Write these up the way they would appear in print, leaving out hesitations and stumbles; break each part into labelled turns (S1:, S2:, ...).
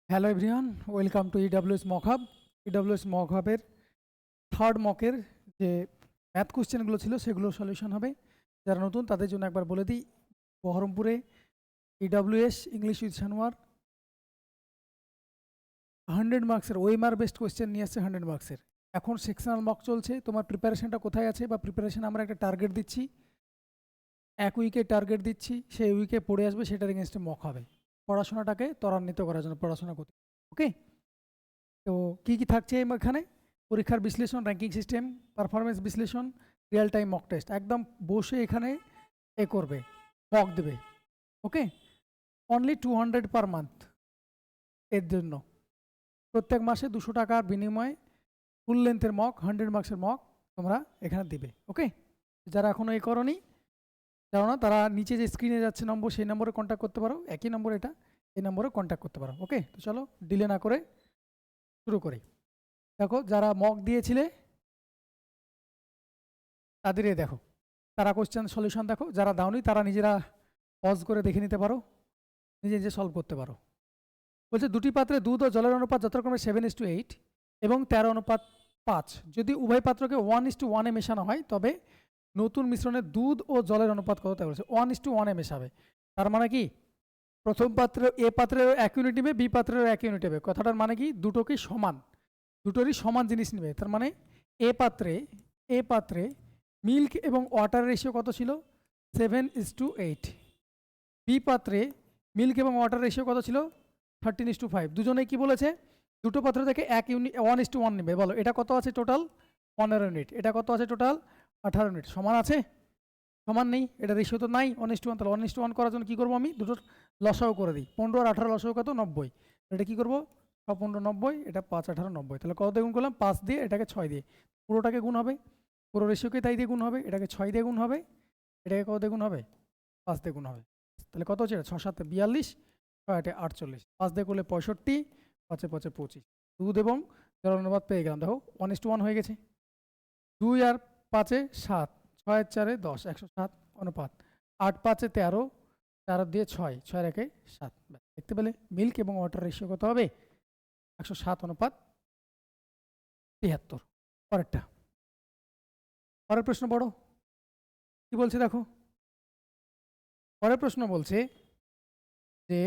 S1: Hello everyone, welcome to EWS mock hub. EWS mock হাবের third মকের যে math কোশ্চেনগুলো ছিল সেগুলো সলিউশন হবে। যারা নতুন তাদের জন্য একবার বলে দিই, বহরমপুরে ইডব্লিউএস ইংলিশ উইথ শানোয়ার 100 মার্কসের ওএমআর বেস্ট কোশ্চেন নিয়ে আসছে 100 মার্কসের। এখন সেকশনাল মক চলছে, তোমার প্রিপারেশনটা কোথায় আছে বা প্রিপারেশন আমরা একটা টার্গেট দিচ্ছি, এক উইকে টার্গেট দিচ্ছি, সেই উইকে পড়ে আসবে, সেটার এগেনস্টে মক হবে। পড়াশোনাটাকে ত্বরান্বিত করার জন্য পড়াশোনা করতে, ওকে? তো কী কী থাকছে এখানে? পরীক্ষার বিশ্লেষণ, র্যাঙ্কিং সিস্টেম, পারফরমেন্স বিশ্লেষণ, রিয়েল টাইম মক টেস্ট। একদম বসে এখানে করবে, মক দেবে, ওকে? অনলি 200 পার মান্থ এর জন্য। প্রত্যেক মাসে 200 টাকার বিনিময়ে ফুল লেন্থের মক, 100 মার্কসের মক তোমরা এখানে দিবে, ওকে? যারা এখনও করনি, জানো না, তারা নিচে যে স্ক্রিনে যাচ্ছে নম্বর, সেই নম্বরে কন্ট্যাক্ট করতে পারো। একই নম্বর এটা, এই নম্বরে কন্ট্যাক্ট করতে পারো, ওকে? তো চলো ডিলে না করে শুরু করি। দেখো, যারা মক দিয়েছিলে তাদেরই দেখো, তারা কোশ্চেন সলিউশন দেখো। যারা দাওনি তারা নিজেরা পজ করে দেখে নিতে পারো, নিজে নিজে সলভ করতে পারো। বলছে দুটি পাত্রে দুধ ও জলের অনুপাত যথাক্রমে 7:8 এবং 13:5। যদি উভয় পাত্রকে 1:1 মেশানো হয় তবে নতুন মিশ্রণে দুধ ও জলের অনুপাত কত? বলছে 1:1 মেশাবে। তার মানে কি, প্রথম পাত্রে এ পাত্রের 1 ইউনিট নেবে, বি পাত্রের 1 ইউনিট নেবে। কথাটার মানে কি, দুটোকে সমান, দুটোরই সমান জিনিস নেবে। তার মানে এ পাত্রে মিল্ক এবং ওয়াটার রেশিও কত ছিল? 7:8। বি পাত্রে মিল্ক এবং ওয়াটার রেশিও কত ছিল? 13:5। দুজনেই কি বলেছে? দুটো পাত্র থেকে 1:1 নেবে। বলো এটা কত আছে টোটাল? 15 ইউনিট। এটা কত আছে টোটাল? 18 ইউনিট। সমান আছে? সমান নেই, এটা রেশিও তো নাই 1:1। তাহলে 1:1 করার জন্য কী করবো? আমি দুটোর লসাও করে দিই। 15 আর 18 লসাও কত? 90। এটা কী করবো? 15 90, এটা 5 18 90। তাহলে কত দিয়ে গুণ করলাম? 5 দিয়ে, এটাকে 6 দিয়ে। পুরোটাকে গুণ হবে, পুরো রেশিওকে তাই দিয়ে গুণ হবে। এটাকে 6 দিয়ে গুণ হবে, এটাকে কত দিয়ে গুণ হবে? 5 দিয়ে গুণ হবে। তাহলে কত হচ্ছে? 6 7 42, 6 8 48, 5 দিয়ে করলে 65, 5 5 25। দুধ এবং জলের অনুপাত পেয়ে গেলাম। দেখো 1:1 হয়ে গেছে। 2 আর 5 7, 6 আর 4 10, 107 অনুপাত। 8 5 13, 4 দিয়ে 6, 6 রেখে 7। দেখতে পেলে মিল্ক এবং ওয়াটার রেশিও কত হবে? 107:73। পরেরটা, পরের প্রশ্ন পড়ো, কি বলছে দেখো। পরের প্রশ্ন বলছে যে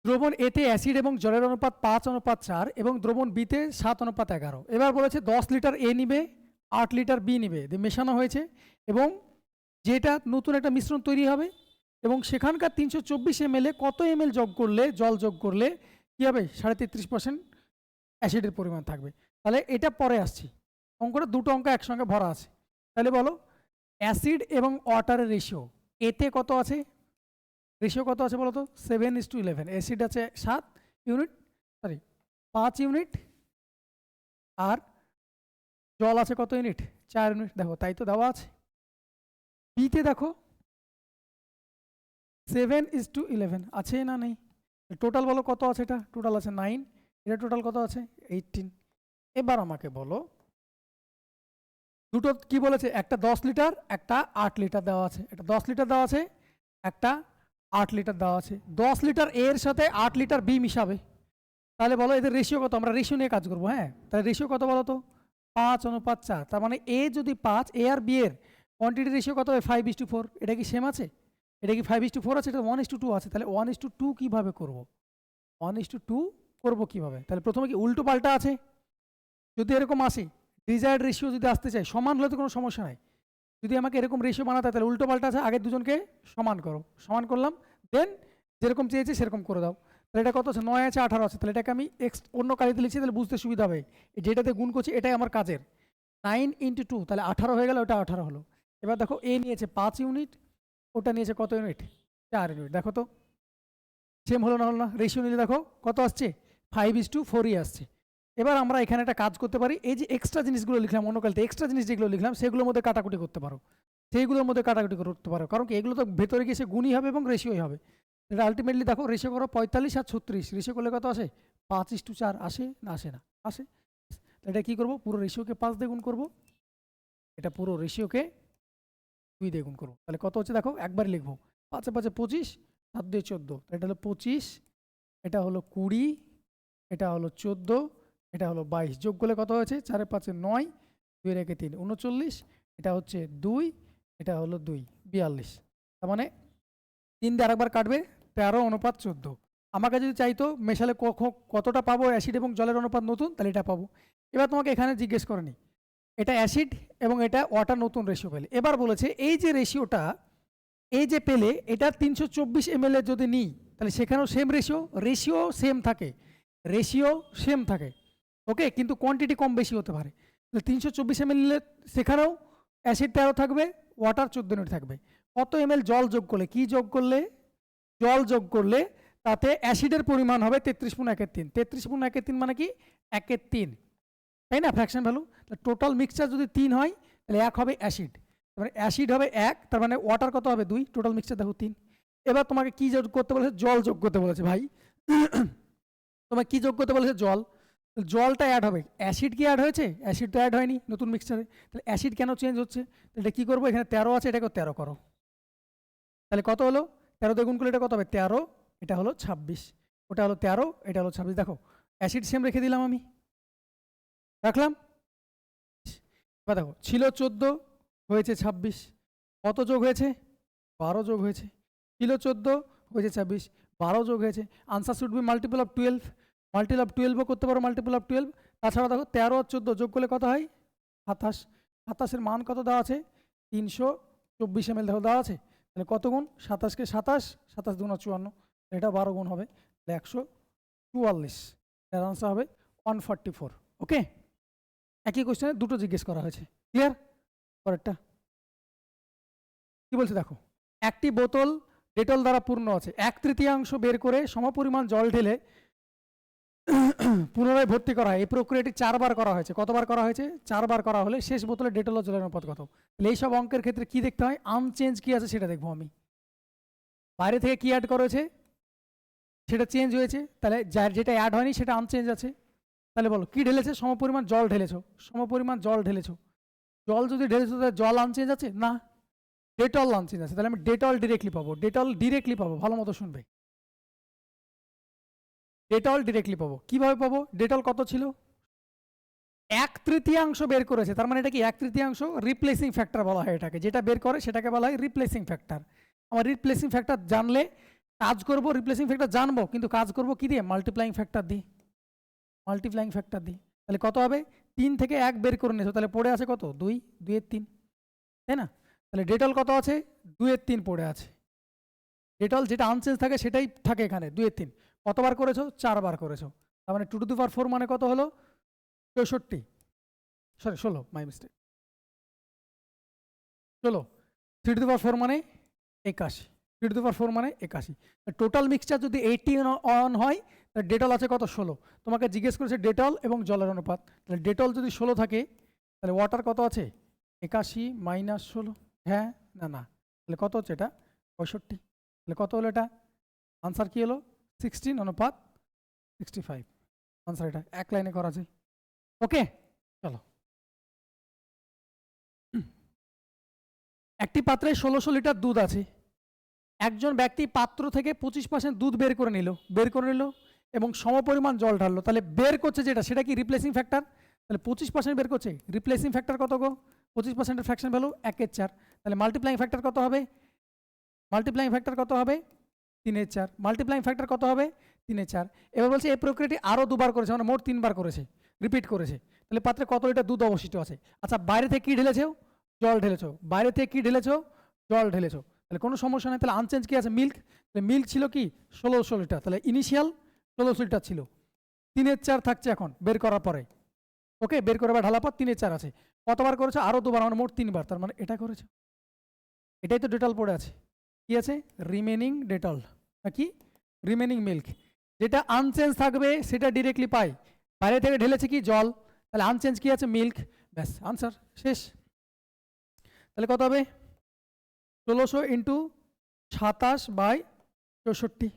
S1: দ্রবণ এতে অ্যাসিড এবং জলের অনুপাত 5:4 এবং দ্রবণ বিতে 7:11। এবার বলেছে 10 লিটার এ নিবে, 8 লিটার বি নিবে, মেশানো হয়েছে এবং যেটা নতুন একটা মিশ্রণ তৈরি হবে এবং সেখানকার 324 ml কত ml যোগ করলে, জল যোগ করলে কী হবে? 33% অ্যাসিডের পরিমাণ থাকবে। তাহলে এটা পরে আসছি, অঙ্কটা দুটো অঙ্ক একসঙ্গে ভরা আছে। তাহলে বলো অ্যাসিড এবং ওয়াটারের রেশিও এতে কত আছে? রেশিও কত আছে বলো তো? 7:11। অ্যাসিড আছে 7 ইউনিট, সরি 5 ইউনিট, আর জল আছে কত ইউনিট? 4 ইউনিট। দেখো তাই তো দেওয়া আছে। বিতে দেখো 7:11 আছে না নেই? টোটাল বলো কত আছে? এটা টোটাল আছে 9, এটা টোটাল কত আছে? 18। এবার আমাকে বলো, দুটো কি বলেছে? একটা 10 লিটার, একটা 8 লিটার দেওয়া আছে। এটা 10 লিটার দেওয়া আছে, একটা 8 লিটার দেওয়া আছে। 10 লিটার এর সাথে 8 লিটার বি মিশাবে। তাহলে বলো এদের রেশিও কত? আমরা রেশিও নিয়ে কাজ করবো, হ্যাঁ? তাহলে রেশিও কত বলো তো? 5:4। তার মানে এ যদি 5, এ আর বি এর কোয়ান্টিটি রেশিও কত হবে? 5:4। এটা কি সেম আছে? এটা কি 5:4 আছে? এটা 1:2 আছে। তাহলে 1:2 কীভাবে করবো? 1:2 করবো কীভাবে? তাহলে প্রথমে কি উল্টো পাল্টা আছে? যদি এরকম আসে, ডিজায়ার্ড রেশিও যদি আসতে চাই, সমান হলে তো কোনো সমস্যা নাই। যদি আমাকে এরকম রেশিও বানাতে হয় তাহলে উল্টো পাল্টা আছে, আগের দুজনকে সমান করো। সমান করলাম, দেন যেরকম চেয়েছি সেরকম করে দাও। তাহলে এটা কত আছে? 9 আছে, 18 আছে। তাহলে এটাকে আমি অন্য কালিতে লিখছি, তাহলে বুঝতে সুবিধা হবে। যেটাতে গুণ করছি এটাই আমার কাজের। 9 × 2, তাহলে 18 হয়ে গেল, ওটা 18 হলো। এবার দেখো এ নিয়েছে 5 ইউনিট, ওটা নিয়েছে কত ইউনিট? 4 ইউনিট। দেখো তো সেম হলো না? হলো না? রেশিও নিলে দেখো কত আসছে? 5:4ই আসছে। এবার আমরা এখানে একটা কাজ করতে পারি, এই যে এক্সট্রা জিনিসগুলো লিখলাম অন্য কালিতে, এক্সট্রা জিনিস যেগুলো লিখলাম সেগুলোর মধ্যে কাটাকুটি করতে পারো, সেইগুলোর মধ্যে কাটাকুটি করতে পারো। কারণ কি, এগুলো তো ভেতরে গিয়ে সে গুণই হবে এবং রেশিওই হবে। এটা আলটিমেটলি দেখো রেশিও করো 45 আর 36, রেশিও করলে কত আসে? 5:4 আসে না? আসে না? আসে। এটা কী করবো? পুরো রেশিওকে 5 দিয়ে গুণ করবো, এটা পুরো রেশিওকে 2 দিয়ে গুণ করবো। তাহলে কত হচ্ছে দেখো, একবারই লিখবো। 5 5 25, 7 2 14, এটা হলো 25 এটা হলো 20, এটা হলো 14, এটা হলো 22, যোগ করলে কত হয়েছে? 4 5 9, 2 রেখে 3 39, এটা হচ্ছে 2, এটা হলো 2 42। তার মানে 3 দিয়ে আরেকবার কাটবে, 13:14। আমাকে যদি চাইতো মেশালে কতটা পাবো অ্যাসিড এবং জলের অনুপাত নতুন, তাহলে এটা পাবো। এবার তোমাকে এখানে জিজ্ঞেস করে নি, এটা অ্যাসিড এবং এটা ওয়াটার নতুন রেশিও পেলে। এবার বলেছে এই যে রেশিওটা, এই যে পেলে এটা 324 ml এর যদি নিই, তাহলে সেখানেও সেম রেশিও সেম থাকে, ওকে, কিন্তু কোয়ান্টিটি কম বেশি হতে পারে। তাহলে 324 ml সেখানেও অ্যাসিড 13 থাকবে, ওয়াটার 14 ইউনিট থাকবে। কত ml জল যোগ করলে, কি যোগ করলে? জল যোগ করলে তাতে অ্যাসিডের পরিমাণ হবে 33/1/3। 33/1/3 মানে কি? 1/3, তাই না? Fraction value. টোটাল মিক্সচার যদি 3 হয়, তাহলে 1 হবে অ্যাসিড, তার মানে অ্যাসিড হবে 1, তার মানে ওয়াটার কত হবে? 2, টোটাল মিক্সচার দেখো 3। এবার তোমাকে কি যোগ করতে বলেছে? জল যোগ করতে বলেছে ভাই। তোমাকে কি যোগ করতে বলেছে? জল। জলটা অ্যাড হবে, অ্যাসিড কি অ্যাড হয়েছে? অ্যাসিড তো অ্যাড হয়নি নতুন মিক্সচারে, তাহলে অ্যাসিড কেন চেঞ্জ হচ্ছে? এটা কি করবো? এখানে 13 আছে, এটাকে 13 করো, তাহলে কত হলো? 13 দিয়ে গুণ করলে এটা কত হবে? 13, এটা হলো 26, ওটা হলো 13, এটা হলো 26। দেখো অ্যাসিড সেম রেখে দিলাম, আমি রাখলাম। এবার দেখো ছিল 14, হয়েছে 26, কত যোগ হয়েছে? 12 যোগ হয়েছে। ছিল 14, হয়েছে 26, 12 যোগ হয়েছে। Answer should be multiple of 12, multiple of 12ও করতে পারো, মাল্টিপল অফ 12। তাছাড়া দেখো 13 আর 14 যোগ করলে কত হয়? 27। 27-এর মান কত দেওয়া আছে? 324 ml দেখো দেওয়া আছে, তাহলে কত গুণ? 27কে 27, 27 দুগুণ 54, এটা 12 গুণ হবে, তাহলে 144। এর আনসার হবে 144। ওকে, একই কোশ্চেনে দুটো জিজ্ঞেস করা হয়েছে। ক্লিয়ার? পরেরটা কি বলছে দেখো, একটি বোতল ডেটল দ্বারা পূর্ণ আছে, 1/3 বের করে সমপরিমাণ জল ঢেলে পুনরায় ভর্তি করা হয়। এই প্রক্রিয়াটি 4 বার করা হয়েছে। কতবার করা হয়েছে? 4 বার করা হলে শেষ বোতলে ডেটল ও জলের অনুপাত কত? তাহলে এইসব অঙ্কের ক্ষেত্রে কি দেখতে হয়? আনচেঞ্জ কি আছে সেটা দেখবো আমি। বাইরে থেকে কি অ্যাড করেছে সেটা চেঞ্জ হয়েছে, তাহলে যেটা অ্যাড হয়নি সেটা আনচেঞ্জ আছে। তাহলে বলো কি ঢেলেছে? সমপরিমাণ জল ঢেলেছো, সমপরিমাণ জল ঢেলেছো। জল যদি ঢেলেছো তাহলে জল আনচেঞ্জ আছে না, ডেটল আনচেঞ্জ আছে। তাহলে আমি ডেটল ডিরেক্টলি পাবো, ডেটল ডিরেক্টলি পাবো, ভালো মতো শুনবে। ডেটল ডিরেক্টলি পাবো। কিভাবে পাবো? ডেটল কত ছিল? 1/3 বের করেছে, তার মানে এটা কি 1/3? রিপ্লেসিং ফ্যাক্টর বলা হয় এটাকে, যেটা বের করে সেটাকে বলা হয় রিপ্লেসিং ফ্যাক্টর। আমার রিপ্লেসিং ফ্যাক্টর জানলে কাজ করব, রিপ্লেসিং ফ্যাক্টর জানবো কিন্তু কাজ করব কি দিয়ে? মাল্টিপ্লাইং ফ্যাক্টর দিয়ে, মাল্টিপ্লাইং ফ্যাক্টর দিয়ে। তাহলে কত হবে? 3 থেকে 1 বের করে নিয়েছো, তাহলে পড়ে আছে কত? 2, 2/3, তাই না? তাহলে ডেটল কত আছে? 2/3 পড়ে আছে। ডেটল যেটা আনচেঞ্জ থাকে সেটাই থাকে এখানে, 2/3। কতবার করেছো? 4 বার করেছো, তার মানে 2 টু দি পাওয়ার 4 মানে কত হলো? 64, sorry 16, my mistake, 16। 3 to the power 4 মানে 81, 3 টু দি পাওয়ার 4 মানে 81। টোটাল মিক্সচার যদি 80 অন হয়, তাহলে ডেটল আছে কত? 16। তোমাকে জিজ্ঞেস করেছে ডেটল এবং জলের অনুপাত, তাহলে ডেটল যদি 16 থাকে, তাহলে ওয়াটার কত আছে? 81 মাইনাস 16, হ্যাঁ না না, তাহলে কত হচ্ছে? এটা 65। তাহলে কত হলো এটা? আনসার কি হলো? 16:65। আনসার এটা এক লাইনে করা যায়। ওকে, চলো। একটি পাত্রে 1600 লিটার দুধ আছে। একজন ব্যক্তি পাত্র থেকে 25% দুধ বের করে নিল এবং সমপরিমাণ জল ঢাললো। তাহলে বের করছে যেটা, সেটা কি রিপ্লেসিং ফ্যাক্টর? তাহলে 25% বের করছে, রিপ্লেসিং ফ্যাক্টর কত গো? 25%-এর ফ্র্যাকশন ভ্যালু 1/4। তাহলে মাল্টিপ্লাইং ফ্যাক্টর কত হবে? মাল্টিপ্লাইং ফ্যাক্টর কত হবে? 3/4। মাল্টিপ্লাইং ফ্যাক্টর কত হবে? 3/4। এবার বলছে এই প্রক্রিয়াটি আরও 2 বার করেছে, মানে মোট 3 বার করেছে, রিপিট করেছে। তাহলে পাত্রে কত লিটার দুধ অবশিষ্ট আছে? আচ্ছা, বাইরে থেকে কি ঢেলেছো? জল ঢেলেছো। বাইরে থেকে কি ঢেলেছো? জল ঢেলেছো। তাহলে কোনো সমস্যা নেই। তাহলে আনচেঞ্জ কি আছে? মিল্ক। তাহলে মিল্ক ছিল কি? 1600 লিটার। তাহলে ইনিশিয়াল 1600 লিটার ছিল, 3/4 থাকছে এখন বের করার পরে। ওকে, বের করে ঢালার পর 3/4 আছে। কতবার করেছো? আরও 2 বার, মানে মোট 3 বার। তার মানে এটা করেছো। এটাই তো ডেটল পড়ে আছে। কি আছে? রিমেনিং ডেটল, কি? Remaining milk. যেটা আনচেঞ্জ থাকবে সেটা ডিরেক্টলি পাই। বাইরে থেকে ঢেলেছে কি? জল। তাহলে আনচেঞ্জ কি আছে? মিল্ক। ব্যাস, আনসার শেষ। তাহলে কত হবে? 1600 ইন্টু 27/64।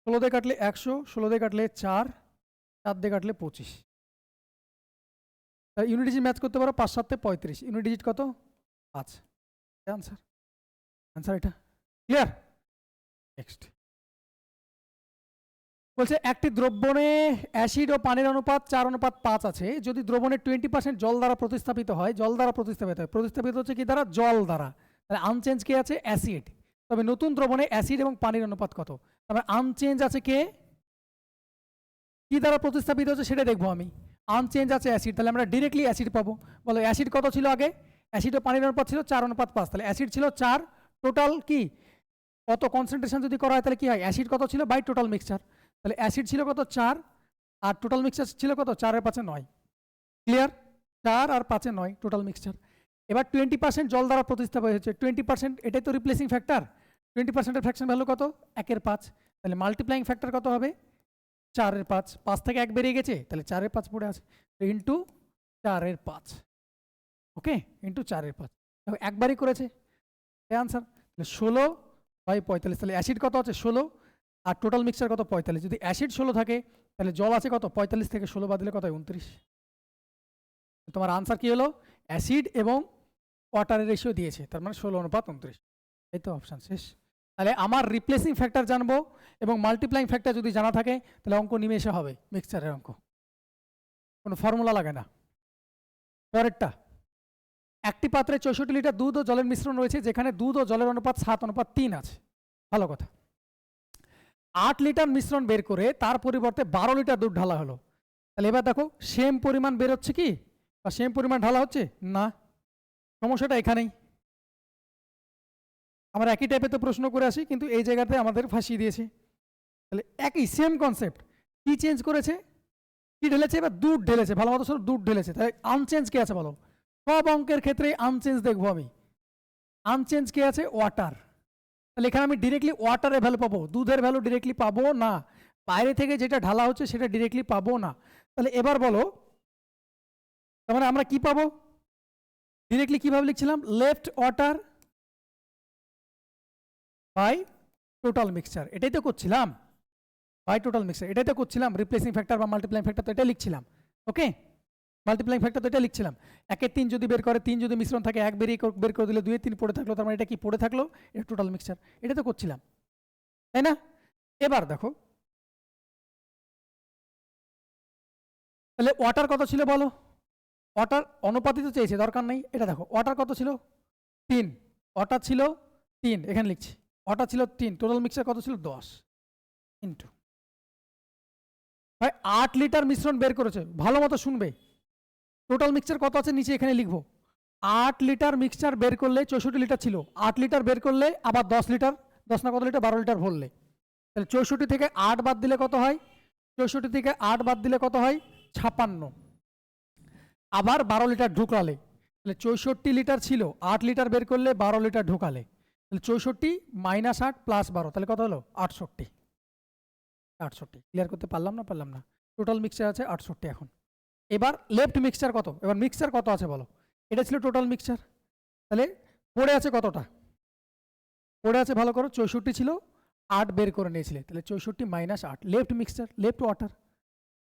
S1: 16 দিয়ে কাটলে 100, 16 দিয়ে কাটলে 4, 4 দিয়ে কাটলে 25। তাহলে ইউনিট ডিজিট ম্যাচ করতে পারো, 5 7 35। ইউনিট ডিজিট কত? 5। আনসার, আনসার এটা। ক্লিয়ার? নেক্সট। বলছে একটি দ্রবণে অ্যাসিড ও পানির অনুপাত 4:5 আছে, যদি দ্রবণের 20% জল দ্বারা প্রতিস্থাপিত হয়, প্রতিস্থাপিত হচ্ছে কি দ্বারা? জল দ্বারা। তাহলে আনচেঞ্জ কে আছে? অ্যাসিড। তবে নতুন দ্রবণে অ্যাসিড এবং পানির অনুপাত কত? তবে আনচেঞ্জ আছে কে? কি দ্বারা প্রতিস্থাপিত হচ্ছে সেটা দেখবো আমি। আনচেঞ্জ আছে অ্যাসিড, তাহলে আমরা ডিরেক্টলি অ্যাসিড পাবো। বলো অ্যাসিড কত ছিল আগে? অ্যাসিড ও পানির অনুপাত ছিল 4:5, তাহলে অ্যাসিড ছিল 4, টোটাল কি কত কনসেন্ট্রেশন যদি করা হয় তাহলে কি হয়? অ্যাসিড কত ছিল বাই টোটাল মিক্সচার, তাহলে অ্যাসিড ছিল কত? 4, আর টোটাল মিক্সচার ছিল কত? 4-5 9। ক্লিয়ার? 4 আর 5 9 টোটাল মিক্সচার। এবার 20% জল দ্বারা প্রতিস্থাপিত হয়েছে, 20% এটাই তো রিপ্লেসিং ফ্যাক্টর। 20%-এর ফ্র্যাকশন ভ্যালু কত? 1/5, তাহলে মাল্টিপ্লাইং ফ্যাক্টর কত হবে? 4/5, 5 থেকে 1 বেরিয়ে গেছে, তাহলে 4/5 পড়ে আছে, ইন্টু 4/5। ওকে, ইন্টু 4/5, দেখো একবারই করেছে, এই আনসার। তাহলে 16/45, তাহলে অ্যাসিড কত আছে? 16, আর টোটাল মিক্সচার কত? 45। যদি অ্যাসিড 16 থাকে তাহলে জল আছে কত? 45 থেকে 16 বাদ দিলে কত হয়? 29। তোমার আনসার কি হলো? অ্যাসিড এবং ওয়াটারের রেশিও দিয়েছে, তার মানে 16:29। এই তো অপশান শেষ। তাহলে আমার রিপ্লেসিং ফ্যাক্টর জানবো এবং মাল্টিপ্লাইং ফ্যাক্টর যদি জানা থাকে তাহলে অঙ্ক নিমেষে হবে, মিক্সচারের অঙ্ক, কোনো ফর্মুলা লাগে না। পরেরটা, একটি পাত্রে 64 লিটার দুধ ও জলের মিশ্রণ রয়েছে, যেখানে দুধ ও জলের অনুপাত 7:3 আছে। ভালো কথা। 8 লিটার মিশ্রণ বের করে তার পরিবর্তে 12 লিটার দুধ ঢালা হলো, তাহলে এবার দেখো সেম পরিমাণ বের হচ্ছে কি, বা সেম পরিমাণ ঢালা হচ্ছে না? সমস্যাটা এখানেই। আমরা একই টাইপের তো প্রশ্ন করে আসি, কিন্তু এই জায়গাতে আমাদের ফাঁসিয়ে দিয়েছে। তাহলে একই সেম কনসেপ্ট, কি চেঞ্জ করেছে? কি ঢেলেছে? এবার দুধ ঢেলেছে, ভালো মতো শুধু দুধ ঢেলেছে। তাহলে আনচেঞ্জ কে আছে বলো? সব অঙ্কের ক্ষেত্রে আনচেঞ্জ দেখবো আমি। আনচেঞ্জ কে আছে? ওয়াটার। তাহলে এখানে আমি ডিরেক্টলি ওয়াটারের ভ্যালু পাবো, দুধের ভ্যালু ডিরেক্টলি পাবো না, বাইরে থেকে যেটা ঢালা হচ্ছে সেটা ডিরেক্টলি পাবো না। তাহলে এবার বলো, তার মানে আমরা কি পাবো? ডিরেক্টলি কিভাবে লিখছিলাম? Left water by total mixture, এটাই তো করছিলাম, বাই টোটাল মিক্সচার এটাই তো করছিলাম। রিপ্লেসিং ফ্যাক্টর বা মাল্টিপ্লাইং ফ্যাক্টর তো এটা লিখছিলাম। ওকে, মাল্টিপ্লাইং ফ্যাক্টর তো এটা লিখছিলাম। 1/3 যদি বের করে, 3 যদি মিশ্রণ থাকে, 1 বের করে দিলে 2/3 পড়ে থাকলো, তার মানে এটা কি পড়ে থাকলো? এটা টোটাল মিক্সচার, এটা তো করছিলাম, তাই না? এবার দেখো, তাহলে ওয়াটার কত ছিল বলো? ওয়াটার অনুপাতিত চেয়েছে, দরকার নেই। এটা দেখো ওয়াটার কত ছিল? 3। ওয়াটার ছিল 3, এখানে লিখছি ওয়াটার ছিল 3, টোটাল মিক্সচার কত ছিল? 10 ইন্টু ভাই 8 লিটার মিশ্রণ বের করেছে, ভালো মতো শুনবে। টোটাল মিক্সচার কত আছে নিচে এখানে লিখবো। 8 লিটার মিক্সচার বের করলে 64 লিটার ছিল, 8 লিটার বের করলে আবার 10 লিটার, 10 না কত লিটার? 12 লিটার ভরলে, তাহলে 64 থেকে 8 বাদ দিলে কত হয়? 64 থেকে 8 বাদ দিলে কত হয়? 56। আবার 12 লিটার ঢুকালে, তাহলে 64 লিটার ছিল, 8 লিটার বের করলে 12 লিটার ঢুকালে, তাহলে 64 মাইনাস 8 প্লাস 12, তাহলে কত হলো? 68। 68 ক্লিয়ার করতে পারলাম না? পারলাম না। টোটাল মিক্সচার আছে 68 এখন। এবার লেফট মিক্সচার কত? এবার মিক্সচার কত আছে বলো? এটা ছিল টোটাল মিক্সচার, তাহলে পড়ে আছে কতটা? পড়ে আছে ভালো করো, 64 ছিল, 8 বের করে নিয়েছিলে, তাহলে 64 minus 8, left mixture, left water,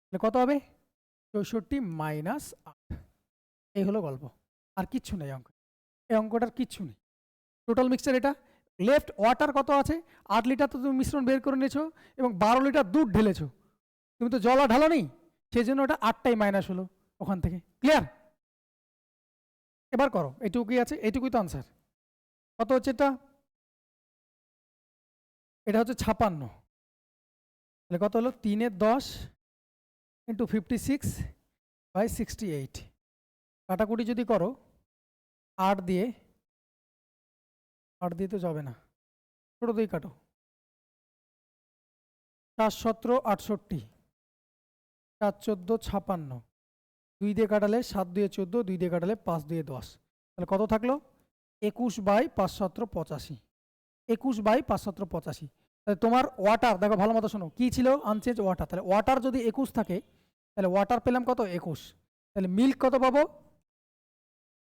S1: তাহলে কত হবে? 64 মাইনাস 8। এই হলো গল্প, আর কিচ্ছু নেই অঙ্ক, এই অঙ্কটার কিচ্ছু নেই। টোটাল মিক্সচার এটা। লেফট ওয়াটার কত আছে? 8 লিটার তো তুমি মিশ্রণ বের করে নিয়েছো এবং 12 লিটার দুধ ঢেলেছো, তুমি তো জল ঢালো নি, সেই জন্য ওটা 8টাই মাইনাস হলো ওখান থেকে। ক্লিয়ার? এবার করো, এইটুকুই আছে, এইটুকুই তো আনসার। কত হচ্ছে এটা? এটা হচ্ছে 56, তাহলে কত হলো? 3/10 ইন্টু 56/68। কাটাকুটি যদি করো 8 দিয়ে, 8 দিয়ে তো যাবে না, ছোট দিয়ে কাটো, 4×17 68, 4×14 56, 2 দিয়ে কাটালে 7×2 14, 2 দিয়ে কাটালে 5×2 10, তাহলে কত থাকলো? 21/585। 21/585। তাহলে তোমার ওয়াটার দেখো ভালো মতো শোনো, কি ছিল? Unchange water. তাহলে ওয়াটার যদি 21 থাকে, তাহলে ওয়াটার পেলাম কত? 21। তাহলে মিল্ক কত পাবো?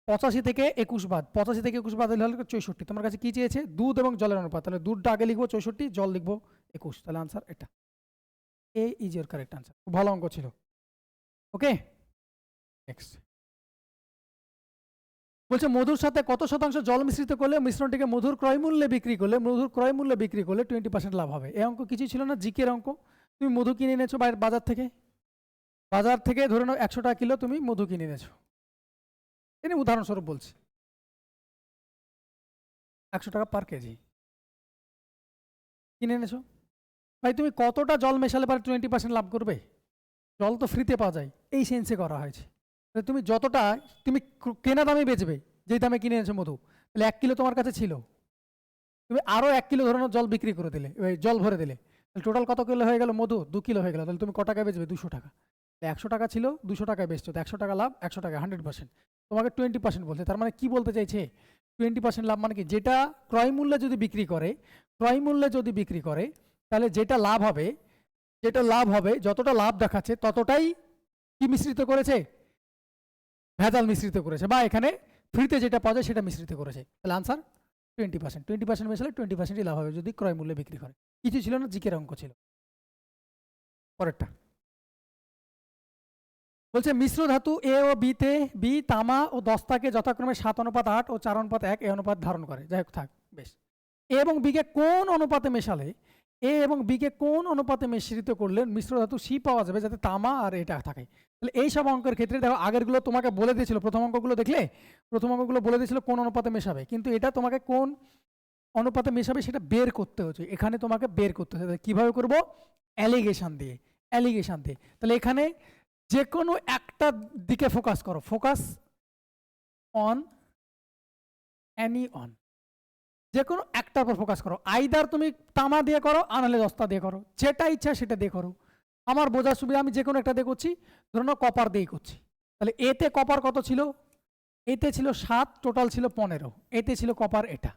S1: 85 থেকে 21 বাদ, 85 থেকে 21 বাদ দিলে হলো 64। তোমার কাছে কি চেয়েছে? দুধ এবং জলের অনুপাত, তাহলে দুধটা আগে লিখবো 64, জল লিখবো 21, তাহলে আনসার এটা। এ ইজ ইওর কারেক্ট আনসার। খুব ভালো অঙ্ক ছিল। ওকে, নেক্সট বলছে মধুর সাথে কত শতাংশ জল মিশ্রিত করলে মিশ্রণটিকে মধুর ক্রয় মূল্যে বিক্রি করলে 20% লাভ হবে। এই অঙ্ক কিছু ছিল না, জিকের অঙ্ক। তুমি মধু কিনে এনেছো বাজার থেকে ধরে নাও 100 টাকা কিলো তুমি মধু কিনে এনেছো, এনে উদাহরণস্বরূপ বলছি, 100 টাকা পার কেজি কিনে এনেছো। ভাই তুমি কতটা জল মেশালে পারে 20% লাভ করবে? জল তো ফ্রিতে পাওয়া যায়, এই সেন্সে করা হয়েছে। তুমি যতটা তুমি কেনা দামে বেচবে, যেই দামে কিনে এনেছো মধু, তাহলে 1 কিলো তোমার কাছে ছিল, তুমি আরো 1 কিলো ধরনের জল বিক্রি করে দিলে, জল ভরে দিলে, তাহলে টোটাল কত কিলো হয়ে গেল? মধু 2 কিলো হয়ে গেল। তাহলে তুমি ক টাকায় বেচবে? 200 টাকা। 100 টাকা ছিল, 200 টাকায় বেচছো, তো 100 টাকা লাভ, 100 টাকা 100%। তোমাকে 20% বলছে, তার মানে কি বলতে চাইছে? 20% লাভ মানে কি? যেটা ক্রয় মূল্যে যদি বিক্রি করে, তাহলে যেটা লাভ হবে, যতটা লাভ দেখাচ্ছে ততটাই কি মিশ্রিত করেছে? ভেজাল মিশ্রিত করেছে, বা এখানে ফ্রিতে যেটা পাওয়া যায় সেটা মিশ্রিত করেছে। তাহলে আনসার 20% মেশালে 20%ই লাভ হবে যদি ক্রয় মূল্যে বিক্রি করে। কিছু ছিল না, জিকের অঙ্ক ছিল। পরেরটা বলছে মিশ্র ধাতু এ ও বিতে বি তামা ও দস্তাকে যথাক্রমে 7:8 ও 4:1 এই অনুপাত ধারণ করে। যাই হোক থাক, বেশ। এ এবং বিকে কোন অনুপাতে মেশালে, এ এবং বিকে কোন অনুপাতে মিশ্রিত করলে মিশ্র ধাতু সি পাওয়া যাবে যাতে তামা আর এটা থাকে? তাহলে এই সব অঙ্কের ক্ষেত্রে দেখো, আগেরগুলো তোমাকে বলে দিয়েছিল, প্রথম অঙ্কগুলো দেখলে প্রথম অঙ্কগুলো বলে দিয়েছিল কোন অনুপাতে মেশাবে, কিন্তু এটা তোমাকে কোন অনুপাতে মেশাবে সেটা বের করতে হচ্ছে। এখানে তোমাকে বের করতে হচ্ছে। কিভাবে করব? অ্যালিগেশন দিয়ে। তাহলে এখানে যে কোনো একটা দিকে ফোকাস করো, ফোকাস অন এনি অন, যে কোনো একটার উপর ফোকাস করো। আইদার তুমি তামা দিয়ে করো, আনালে দস্তা দিয়ে করো, যেটা ইচ্ছা সেটা দিয়ে করো। আমার বোঝার সুবিধা আমি যে কোনো একটা দিয়ে করছি, ধরুন কপার দিয়ে করছি। তাহলে এতে কপার কত ছিল? এতে ছিল 7, টোটাল ছিল 15। এতে ছিল কপার এটা।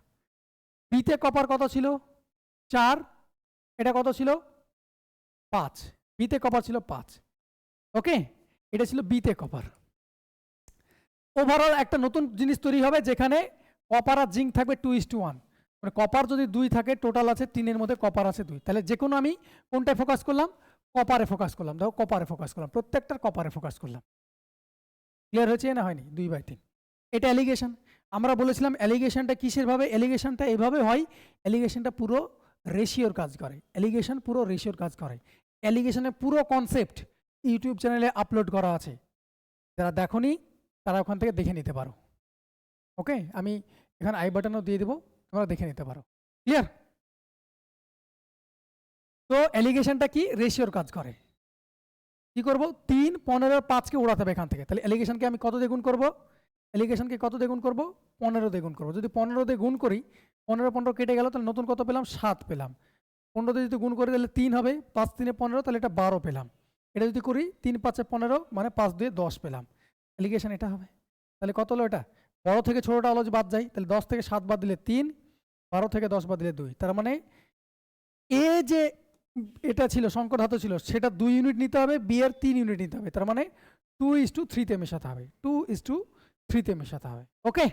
S1: বিতে কপার কত ছিল? 4, এটা কত ছিল? 5। বিতে কপার ছিল 5। ওকে, এটা ছিল বিতে কপার। ওভারঅল একটা নতুন জিনিস তৈরি হবে যেখানে কপার আর জিঙ্ক থাকবে 2:1, মানে কপার যদি 2 থাকে, টোটাল আছে 3-এর মধ্যে কপার আছে 2। তাহলে যে কোনো আমি কোনটায় ফোকাস করলাম? কপারে ফোকাস করলাম। দেখো কপারে ফোকাস করলাম, প্রত্যেকটার কপারে ফোকাস করলাম। ক্লিয়ার হয়েছে না হয়নি? 2/3। এটা অ্যালিগেশন। আমরা বলেছিলাম অ্যালিগেশনটা কিসের ভাবে? অ্যালিগেশনটা এভাবে হয়, অ্যালিগেশনটা পুরো রেশিওর কাজ করে। অ্যালিগেশনের পুরো কনসেপ্ট ইউটিউব চ্যানেলে আপলোড করা আছে, যারা দেখোনি তারা ওখান থেকে দেখে নিতে পারো। ওকে, আমি এখানে আই বাটনও দিয়ে দেবো, তোমরা দেখে নিতে পারো। ক্লিয়ার? তো অ্যালিগেশনটা কি? রেশিওর কাজ করে। কি করব? 3, 15, 5কে উড়াতে হবে এখান থেকে। তাহলে অ্যালিগেশনকে আমি কত দিয়ে গুণ করব? 15 দিয়ে গুণ করব। যদি 15 দিয়ে গুণ করি, 15 কেটে গেল, তাহলে নতুন কত পেলাম? 7 পেলাম। 15 দিয়ে যদি গুণ করি তাহলে 3 হবে, 5 3 15, তাহলে এটা 12 পেলাম। এটা যদি করি 3 5 15, মানে 5 2 10 পেলাম। অ্যালিগেশন এটা হবে। তাহলে কত হলো এটা? বড় থেকে ছোটটা অলজ বাদ যায়, তাহলে 10 থেকে 7 বাদ দিলে 3, 12 থেকে 10 বাদ দিলে 2। তার মানে এ যে এটা ছিল সংকর ধাতু ছিল, সেটা 2 ইউনিট নিতে হবে, বি এর 3 ইউনিট নিতে হবে। তার মানে 2:3 তে মেশাতে হবে, 2:3 তে মেশাতে হবে। ওকে,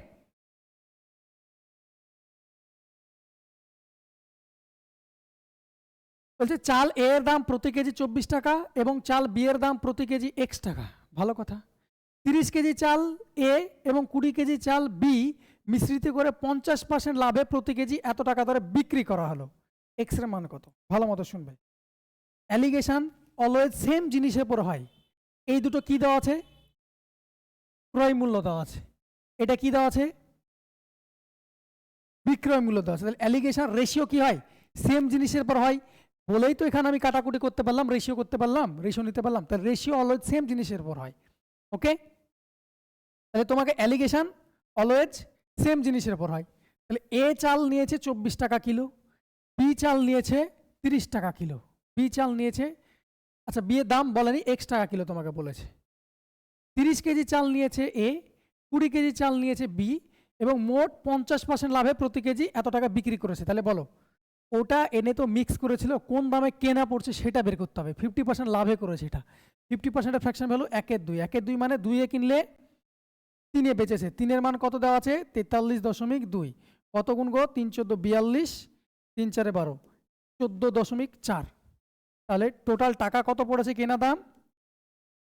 S1: বলছে চাল এ এর দাম প্রতি কেজি 24 টাকা এবং চাল বি এর দাম প্রতি কেজি x টাকা। ভালো কথা। 30 কেজি চাল এ এবং 20 কেজি চাল বি মিশ্রিত করে 50% লাভে প্রতি কেজি এত টাকা দরে বিক্রি করা হলো। এক্স এর মান কত? ভালো মতো শুনবে। অ্যালিগেশন অলওয়েজ সেম জিনিসের উপর হয়। এই দুটো কি দেওয়া আছে? ক্রয় মূল্য দেওয়া আছে। এটা কি দেওয়া আছে? বিক্রয় মূল্য দেওয়া আছে। তাহলে অ্যালিগেশন রেশিও কি হয়? সেম জিনিসের উপর হয় বলেই তো এখানে আমি কাটাকুটি করতে পারলাম, রেশিও করতে পারলাম, রেশিও নিতে পারলাম। তাহলে রেশিও অলওয়েজ সেম জিনিসের উপর হয়। ওকে, তাহলে তোমাকে অ্যালিগেশন অলওয়েজ সেম জিনিসের উপর হয়। তাহলে এ চাল নিয়েছে 24 টাকা কিলো, বি চাল নিয়েছে 30 টাকা কিলো। বি চাল নিয়েছে, আচ্ছা বি এর দাম বলেনি, x টাকা কিলো তোমাকে বলেছে। 30 কেজি চাল নিয়েছে এ, 20 কেজি চাল নিয়েছে বি এবং মোট 50% লাভে প্রতি কেজি এত টাকা বিক্রি করেছে। তাহলে বলো ওটা এনে তো মিক্স করেছিল, কোন দামে কেনা পড়ছে সেটা বের করতে হবে। 50% লাভে করেছে এটা। 50% ফ্র্যাকশন ভ্যালু 1/2। 1/2 মানে 2 কিনলে 3 বেচেছে। 3 মান কত দেওয়া আছে? 43.2। কত গুণ গো? 3 14 42, 3 4 12, 14.4। তাহলে টোটাল টাকা কত পড়েছে কেনা দাম?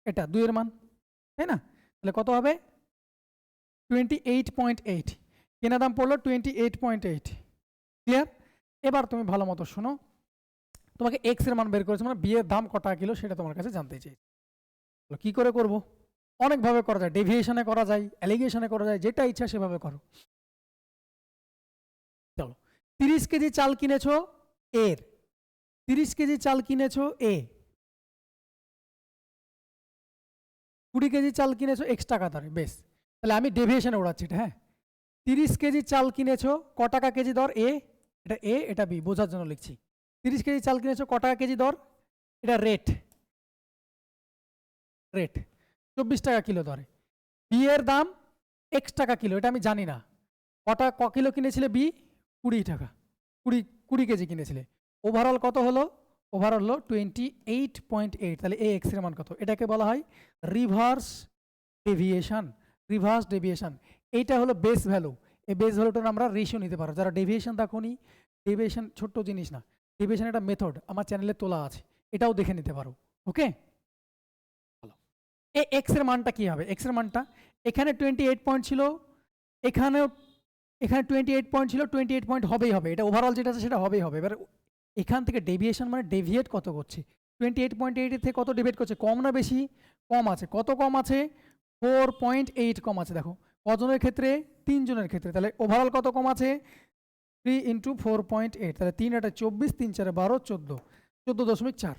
S1: এটা 2 মান, তাই না? তাহলে কত হবে? 28.8। কেনা দাম পড়লো 28.8। ক্লিয়ার? এবার তুমি ভালো মতো শোনো, তোমাকে এক্স এর মান বের করেছে, মানে বি এর দাম কত টাকা কিলো সেটা তোমার কাছে জানতে চাই। কি করে করব? অনেকভাবে করা যায়, ডেভিয়েশনে করা যায়, অ্যালিগেশনে করা যায়, যেটা ইচ্ছা সেভাবে করো। চলো, 30 কেজি চাল কিনেছো এর, 30 কেজি চাল কিনেছো এ, 20 কেজি চাল কিনেছো এক্স টাকা দরে, বেশ। তাহলে আমি ডেভিয়েশনে উড়াচ্ছি এটা, হ্যাঁ। 30 কেজি চাল কিনেছো ক টাকা কেজি দর এ, এটা এ এটা বি, বোঝার জন্য লিখছি। 30 কেজি চাল কিনেছো ক টাকা কেজি দর, এটা রেট, রেট 24 টাকা কিলো দরে। বি এর দাম এক্স টাকা কিলো, এটা আমি জানি না। ক কিলো কিনেছিলে বি, 20 টাকা, 20 কেজি কিনেছিলে। ওভারঅল কত হলো? ওভারঅল হলো 28.8। তাহলে এ এক্স এর মান কত? এটাকে বলা হয় রিভার্স ডেভিয়েশন। রিভার্স ডেভিয়েশন, এইটা হলো বেস ভ্যালু। এই বেস ভ্যালুটার আমরা রেশিও নিতে পারো। যারা ডেভিয়েশন দেখোনি, ডেভিয়েশন ছোট্ট জিনিস না, ডেভিয়েশন একটা মেথড আমার চ্যানেলে তোলা আছে, এটাও দেখে নিতে পারো। ওকে, এ এক্স এর মানটা কি হবে? এক্স এর মানটা এখানে 28 পয়েন্ট ছিল, এখানেও এখানে 28 পয়েন্ট ছিল, 28 পয়েন্ট হবেই হবে, এটা ওভারঅল যেটা আছে সেটা হবেই হবে। এবার এখান থেকে ডেভিয়েশন মানে ডেভিয়েট কত করছে, 28.8 থেকে কত ডেভিয়েট করছে, কম না বেশি? কম আছে। কত কম আছে? 4.8 কম আছে। দেখো কজনের ক্ষেত্রে? 3 জনের ক্ষেত্রে। তাহলে ওভারঅল কত কম আছে? 3 ইন্টু 4.8, তাহলে 3 এটা 24, 3 4 12, 14, 14.4,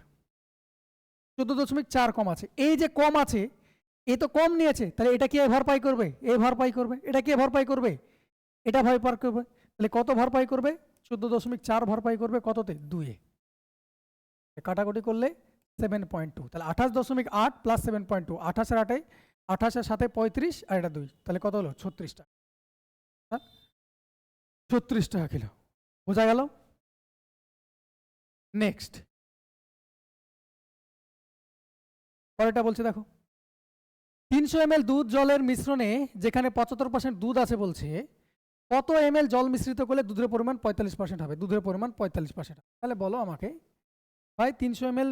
S1: 14.4 কম আছে। এই যে কম আছে, এ তো কম নিয়েছে, তাহলে এটা কি ভরপাই করবে? এ ভরপাই করবে। এটা কি ভরপাই করবে? এটা ভরপাই করবে। তাহলে কত ভরপাই করবে? 14.4 ভরপাই করবে কততে? 2-এ। কাটাকুটি করলে 7.2, তাহলে 28.8 প্লাস 7.2, 28 এর 8, 28 এর সাথে 35 আর এটা 2, তাহলে কত হলো? 36 টাকা। 36 টাকা কিলো, বোঝা গেল? নেক্সট পরেরটা বলছে দেখো, 300 ml দুধ জলের মিশ্রণে যেখানে 75% দুধ আছে বলছে, কত ml জল মিশ্রিত করলে দুধের পরিমাণ 45% হবে? দুধের পরিমাণ 45%। তাহলে বলো আমাকে ভাই, 300 ml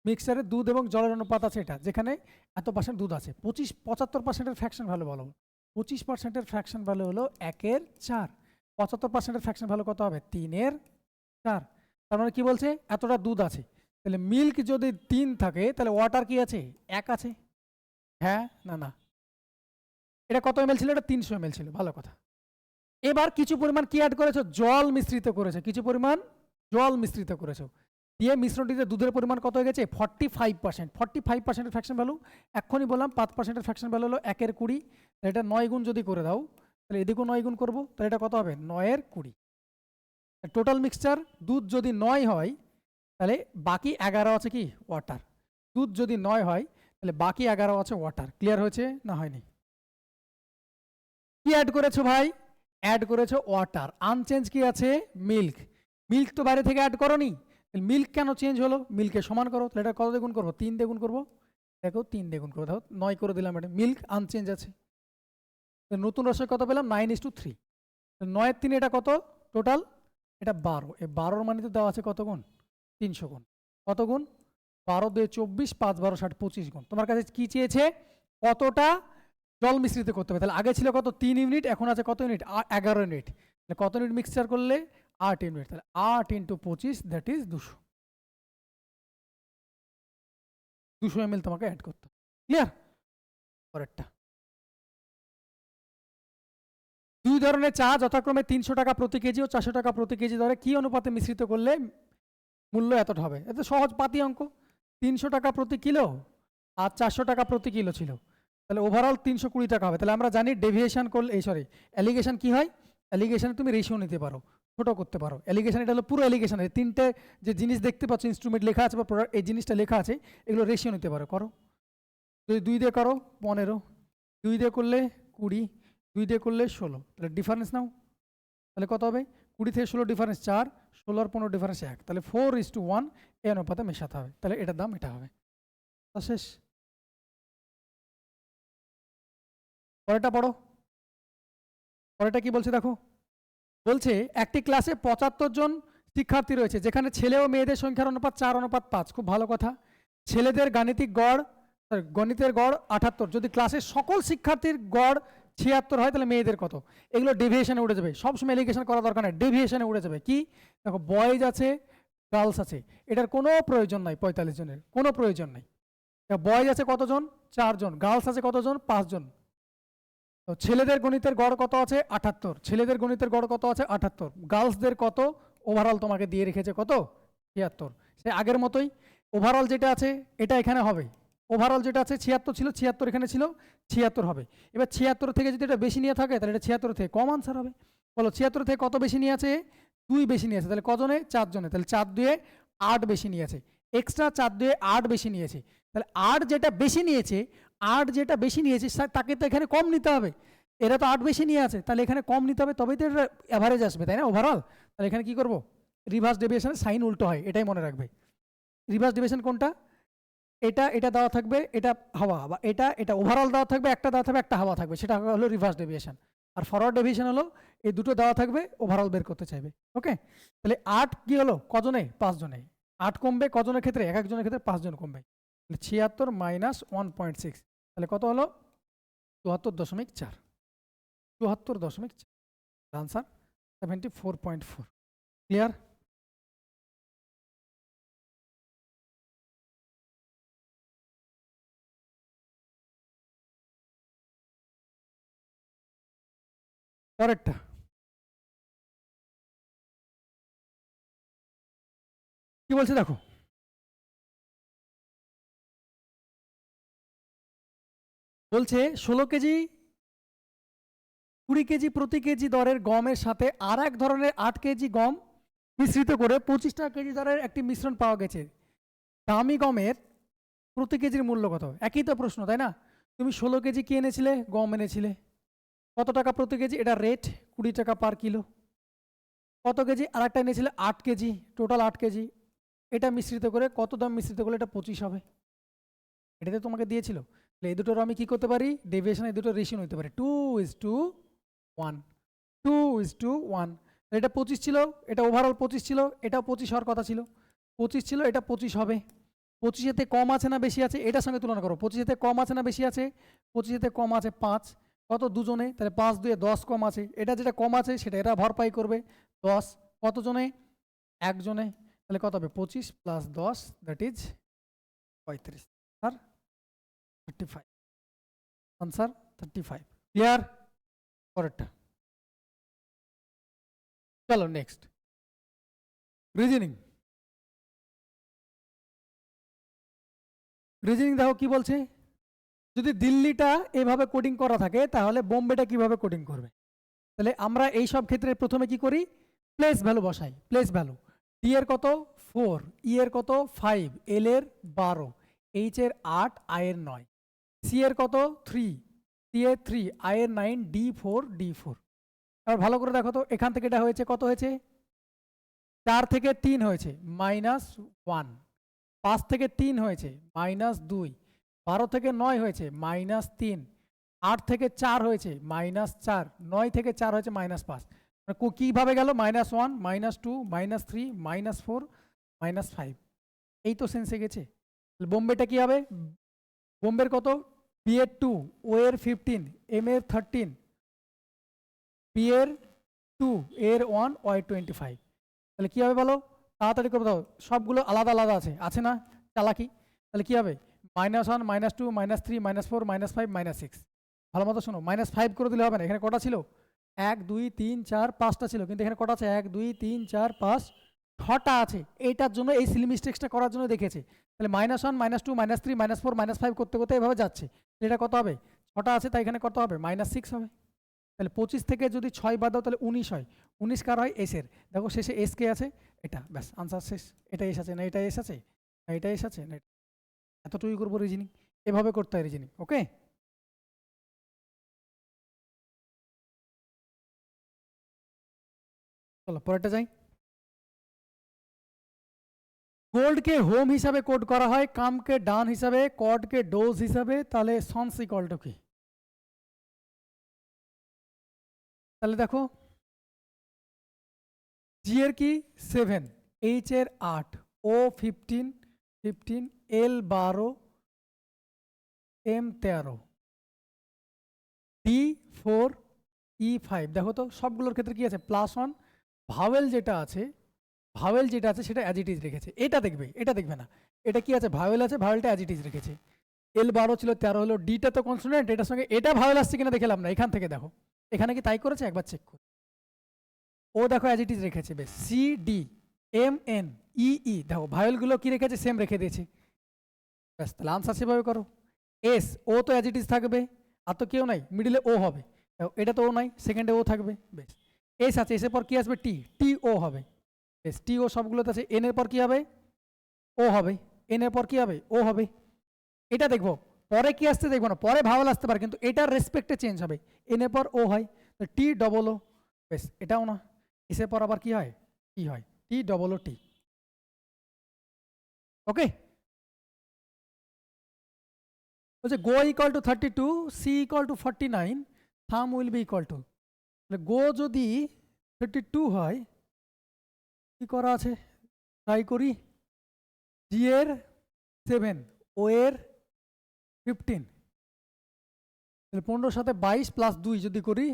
S1: মিক্সারে দুধ এবং জলের অনুপাত আছে এটা, যেখানে এত পার্সেন্ট দুধ আছে, 75%-এর ফ্র্যাকশন ভ্যালু বলো। 25%-এর ফ্র্যাকশন ভ্যালু হলো 1/4, 75%-এর ফ্র্যাকশন ভ্যালু কত হবে? 3/4। তার মানে কি বলছে? এতটা দুধ আছে, তাহলে মিল্ক যদি 3 থাকে তাহলে ওয়াটার কি আছে? 1 আছে। হ্যাঁ না না, এটা কত ml ছিল? এটা 300 ml ছিল, ভালো কথা। এবার কিছু পরিমাণ কি অ্যাড করেছো? জল মিশ্রিত করেছো, কিছু পরিমাণ জল মিশ্রিত করেছো, দিয়ে মিশ্রণটিতে দুধের পরিমাণ কত হয়ে গেছে? 45%। 45%-এর ফ্র্যাকশন ভ্যালু এখনই বললাম, 5%-এর ফ্র্যাকশন ভ্যালু হলো 1/20। এটা 9 গুণ যদি করে দাও, তাহলে এদিকেও 9 গুণ করবো, তাহলে এটা কত হবে? 9/20। টোটাল মিক্সচার দুধ যদি 9 হয়, তাহলে বাকি 11 আছে কি? ওয়াটার। দুধ যদি 9 হয়, তাহলে বাকি 11 আছে ওয়াটার। ক্লিয়ার হয়েছে না হয়নি? কি অ্যাড করেছো ভাই? অ্যাড করেছো ওয়াটার। আনচেঞ্জ কি আছে? মিল্ক। মিল্ক তো বাইরে থেকে অ্যাড করোনি, মিল্ক কেন চেঞ্জ হলো? মিল্কে সমান করো, তাহলে এটা কত দিয়ে গুণ করবো? 3 দিয়ে গুণ করবো। দেখো 3 দিয়ে গুণ করবো, দেখো 9 করে দিলাম, এটা মিল্ক আনচেঞ্জ আছে। নতুন রসে কত পেলাম? 9:3। 9-3 এটা কত টোটাল? এটা 12। এই 12-র মানে তো দেওয়া আছে কত গুণ? 300 গুণ। কত গুণ? 12 দিয়ে 24, 5 12 60, 25 গুণ। তোমার কাছে কি চেয়েছে? কতটা জল মিশ্রিত করতে হবে। তাহলে আগে ছিল কত? 3 ইউনিট, এখন আছে কত ইউনিট? 11 ইউনিট। তাহলে কত ইউনিট মিক্সচার করলে? 8 ইউনিট। তাহলে 8 × 25, দ্যাট ইজ 200। 200 ml তোমাকে অ্যাড করতে হবে। ক্লিয়ার? পরেরটা, 2 ধরনের চা যথাক্রমে 300 টাকা প্রতি কেজি ও 400 টাকা প্রতি কেজি দরে কি অনুপাতে মিশ্রিত করলে মূল্য এতটা হবে? এত সহজ পাতি অঙ্ক। 300 টাকা প্রতি কিলো আর 400 টাকা প্রতি কিলো ছিল, তাহলে ওভারঅল 320 টাকা হবে। তাহলে আমরা জানি ডেভিয়েশন করলে, অ্যালিগেশন কি হয়? অ্যালিগেশনে তুমি রেশিও নিতে পারো, ছোট করতে পারো। অ্যালিগেশন এটা হলো পুরো অ্যালিগেশন, তিনটে যে জিনিস দেখতে পাচ্ছ, ইনস্ট্রুমেন্ট লেখা আছে বা প্রোডাক্ট, এই জিনিসটা লেখা আছে, এগুলো রেশিও নিতে পারো। করো, যদি 2 দিয়ে করো 15, 2 দিয়ে করলে 20, 2 দিয়ে করলে 16, তাহলে ডিফারেন্স নাও, তাহলে কত হবে? 20 থেকে 16 ডিফারেন্স 4, 16 আর 15 ডিফারেন্স 1, তাহলে 4:1 এই অনুপাতে মেশাতে হবে। তাহলে এটার দাম এটা হবে। শেষ। পরেরটা পড়ো। পরেরটা কি বলছে দেখো, বলছে একটি ক্লাসে 75 জন শিক্ষার্থী রয়েছে, যেখানে ছেলে ও মেয়েদের সংখ্যার অনুপাত 4:5। খুব ভালো কথা। ছেলেদের গণিতের গড় 78, যদি ক্লাসের সকল শিক্ষার্থীর গড় 76 হয়, তাহলে মেয়েদের কত? এগুলো ডেভিয়েশনে উঠে যাবে। সবসময় এলিগেশন করা দরকার নেই, ডেভিয়েশনে উঠে যাবে। কি দেখো, বয়েজ আছে, গার্লস আছে, এটার কোনো প্রয়োজন নাই, 45 জনের কোনো প্রয়োজন নাই। বয়েজ আছে কতজন? 4 জন। গার্লস আছে কতজন? 5 জন। তো ছেলেদের গণিতের গড় কত আছে? 78। ছেলেদের গণিতের গড় কত আছে? 78। গার্লসদের কত? ওভারঅল তোমাকে দিয়ে রেখেছে কত? 76। সে আগের মতোই ওভারঅল যেটা আছে এটা এখানে হবে। ওভারঅল যেটা আছে 76 ছিল, 76 এখানে ছিল, 76 হবে। এবার 76 থেকে যদি এটা বেশি নিয়ে থাকে তাহলে এটা 76 থেকে কম আনসার হবে। বলো 76 থেকে কত বেশি নিয়ে আছে? 2 বেশি নিয়ে আছে। তাহলে কজনে? 4 জনে। তাহলে 4 2 8 বেশি নিয়ে আছে। এক্সট্রা 4 2 8 বেশি নিয়েছে। তাহলে 8 যেটা বেশি নিয়েছে, 8 যেটা বেশি নিয়েছে তাকে তো এখানে কম নিতে হবে। এরা তো 8 বেশি নিয়ে আছে, তাহলে এখানে কম নিতে হবে, তবেই তো এটা অ্যাভারেজ আসবে, তাই না? ওভারঅল। তাহলে এখানে কি করব? রিভার্স ডেভিয়েশনের সাইন উল্টো হয়, এটাই মনে রাখবে। রিভার্স ডেভিয়েশন কোনটা? এটা দেওয়া থাকবে, এটা হাওয়া, বা এটা ওভারঅল দেওয়া থাকবে, একটা দেওয়া থাকবে, একটা হাওয়া থাকবে, সেটা হলো রিভার্স ডেভিয়েশন। আর ফরওয়ার্ড ডেভিয়েশন হলো এই দুটো দেওয়া থাকবে, ওভারঅল বের করতে চাইবে। ওকে, তাহলে 8 কি হলো? কজনে? 5 জনে। 8 কমবে কজনের ক্ষেত্রে? এক একজনের ক্ষেত্রে 5 জন কমবে। তাহলে 76 মাইনাস 1.6, তাহলে কত হলো? 74.4। 74.4 আনসার 74.4। ক্লিয়ার? পরেরটা কি বলছে দেখো, বলছে 16 কেজি 20 কেজি প্রতি কেজি দরের গমের সাথে আর এক ধরনের 8 কেজি গম মিশ্রিত করে 25 টাকা কেজি দরের একটি মিশ্রণ পাওয়া গেছে। দামি গমের প্রতি কেজির মূল্য কত? একই তো প্রশ্ন, তাই না? তুমি 16 কেজি কি এনেছিলে? গম এনেছিলে। কত টাকা প্রতি কেজি? এটা রেট 20 টাকা পার কিলো। কত কেজি? আর একটা এনেছিলে 8 কেজি, টোটাল 8 কেজি। এটা মিশ্রিত করে কত দাম মিশ্রিত করলে এটা 25 হবে? এটাতে তোমাকে দিয়েছিল। তাহলে এই দুটোর আমি কি করতে পারি? ডেভিয়েশন এই দুটো রেশিও নিতে পারি 2:1। 2:1। এটা 25 ছিল, এটা ওভারঅল 25 ছিল, এটাও 25 হওয়ার কথা ছিল। 25 ছিল, এটা 25 হবে। 25-এতে কম আছে না বেশি আছে? এটার সঙ্গে তুলনা করো। 25-এতে কম আছে না বেশি আছে? 25-এতে কম আছে 5। কত? দুজনে। তাহলে 5 2 10 কম আছে। এটা যেটা কম আছে সেটা এরা ভরপাই করবে 10। কত জনে? একজনে। তাহলে কত হবে? 25 প্লাস 10, দ্যাট ইজ 35। আর 35 আনসার 35। ক্লিয়ার? পরেরটা চলো নেক্সট রিজনিং। রিজনিং দেখো কি বলছে, যদি দিল্লিটা এভাবে কোডিং করা থাকে তাহলে বোম্বেটা কিভাবে কোডিং করবে? তাহলে আমরা এই সব ক্ষেত্রে প্রথমে কি করি? প্লেস ভ্যালু বসাই। প্লেস ভ্যালু ডি এর কত? 4, ই এর কত? 5, এল এর 12, এইচ এর 8, আই এর 9, সি এর কত? 3, সি এর 3, আই এর 9, ডি 4। এবার ভালো করে দেখো তো, এখান থেকে এটা হয়েছে কত হয়েছে? 4 থেকে 3 হয়েছে -1, 5 থেকে 3 হয়েছে -2, 12 থেকে 9 হয়েছে -3, 8 থেকে 4 হয়েছে -4, 9 থেকে 4 হয়েছে -5। কিভাবে গেল? -1, -2, -3, -4, -5। এই তো সেন্সে গেছে। বোম্বেটা কি হবে? বোম্বের কত? বি এর 2, ও এর 15, এম এর 13, পি এর 2, এর 1, ও এর 25। তাহলে কি হবে বলো? তাড়াতাড়ি করে দাও, সবগুলো আলাদা আলাদা আছে, আছে না? চালাকি। তাহলে কি হবে? -1, -2, -3, -4, -5, -6। ভালো মতো শোনো, -5 করে দিলে হবে না। এখানে কটা ছিল? 1 2 3 4 5টা ছিল, কিন্তু এখানে কটা আছে? 1 2 3 4 5 6টা আছে। এইটার জন্য এই সিলি মিস্টেক্সটা করার জন্য দেখেছে। তাহলে -1 -2 -3 -4 -5 করতে করতে এভাবে যাচ্ছে। এটা কত হবে? 6টা আছে, তাই এখানে কত হবে? -6 হবে। তাহলে 25 থেকে যদি 6 বাদ দাও তাহলে 19 হয়। 19 কার হয়? এস এর। দেখো শেষে এস কে আছে, এটা ব্যাস আনসার শেষ। এটা এস আছে না, এটা এস আছে না, এটা এস আছে না, এতটুকুই করবো রিজনিং। এভাবে করতে হয় রিজনিং। ওকে, চলো পরেরটা যাই। গোল্ডকে হোম হিসাবে কোড করা হয়, কামকে ডান হিসাবে, কডকে ডোজ হিসাবে, তাহলে সন্স ইকুয়াল টু কি? তাহলে দেখো, জি এর কি? 7, এইচ এর 8, ও 15, এল 12, এম 13, ডি 4, ই 5। দেখো তো সবগুলোর ক্ষেত্রে কি আছে? +1। ভাওয়েল যেটা আছে ভাওয়েল যেটা আছে সেটা অ্যাজ ইট ইজ রেখেছে। এটা দেখবে না। এটা কি আছে, ভাওয়েল আছে, ভাওয়েলটা অ্যাজ ইট ইজ রেখেছে। এল 12 ছিল, 13 হলো, ডিটা তো কনসোনেন্ট, এটার সঙ্গে এটা ভাওয়েল আসছে কিনা দেখলাম না, এখান থেকে দেখো এখানে কি তাই করেছে, একবার চেক করো। ও দেখো অ্যাজ ইট ইজ রেখেছে, বেশ। C D M N E E দেখো ভাওয়েলগুলো কি রেখেছে, সেম রেখে দিয়েছে, ব্যাস। তাহলে আনসার সেভাবে করো। এস, ও তো অ্যাজ ইট ইজ থাকবে, আর তো কেউ নাই, মিডিলে ও হবে, এটা তো ও নাই, সেকেন্ডে ও থাকবে, বেশ। এস আছে, এসের পর কি আসবে, টি, টি ও হবে, বেশ। টি ও সবগুলোতে আছে। এন এর পর কি হবে, ও হবে, এন এর পর কি হবে, ও হবে। এটা দেখবো, পরে কি আসতে দেখবো না, পরে ভাওয়াল আসতে পারে, কিন্তু এটার রেসপেক্টে চেঞ্জ হবে। এন এর পর ও হয়, টি ডবল ও, বেশ। এটাও না, এসের পর আবার কি হয়, টি হয়, T double O T. Okay, বলছে go equal to 32, sea equal to 49, thumb will be equal to. Go যদি 32 হয়, কি করা আছে, ট্রাই করি। জি এর 7, ও এর 15, তাহলে 15 সাথে 22 প্লাস 2 যদি করি,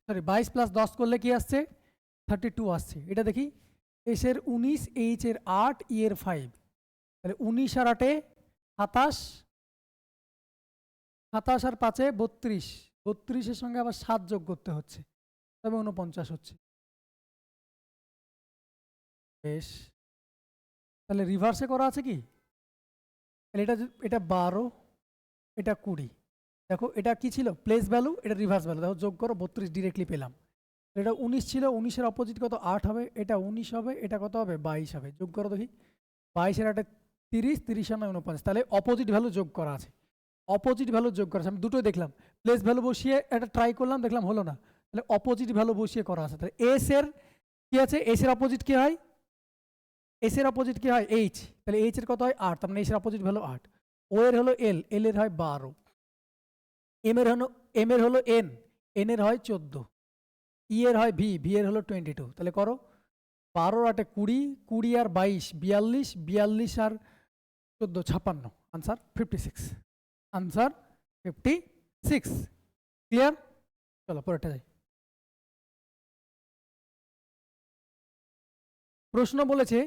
S1: সরি 22 প্লাস 10 করলে কি আসছে, 32 আসছে। এটা দেখি, এস এর 19, এইচ এর 8, ই এর 5, তাহলে 19 আর 8 27, 27 আর 5 32, 32-এর সঙ্গে আবার 7 যোগ করতে হচ্ছে, তবে 49 হচ্ছে, বেশ। তাহলে রিভার্সে করা আছে কি, তাহলে এটা 12, এটা 20, দেখো এটা কি ছিল, প্লেস ভ্যালু, এটা রিভার্স ভ্যালু, দেখো যোগ করো, 32 ডিরেক্টলি পেলাম। এটা 19 ছিল, 19-এর অপোজিট কত, 8 হবে, এটা 19 হবে, এটা কত হবে, 22 হবে, যোগ করো দেখি, 22-এর 8 30, 30 আর 49, তাহলে অপোজিট ভ্যালু যোগ করা আছে, অপোজিট ভ্যালু যোগ করা আছে। আমি দুটোই দেখলাম, প্লেস ভ্যালু বসিয়ে এটা ট্রাই করলাম, দেখলাম হলো না, তাহলে অপোজিট ভ্যালু বসিয়ে করা আছে। তাহলে এস এর কি আছে, এস এর অপোজিট কি হয়, এস এর অপোজিট কি হয়, এইচ, তাহলে এইচ এর কত হয় 8, তার মানে এস এর অপোজিট ভ্যালু 8। ও এর হলো এল, এল এর হয় 12, এম এর হলো এন, এন এর হয় 14, ই এর হয় ভি, ভি এর হলো 22, তাহলে করো 12 আর 8 20, 20 আর 22 42, 42 আর 14 56, আনসার 56, আনসার 56। ক্লিয়ার, চলো পরেরটা যাই। প্রশ্ন বলেছে,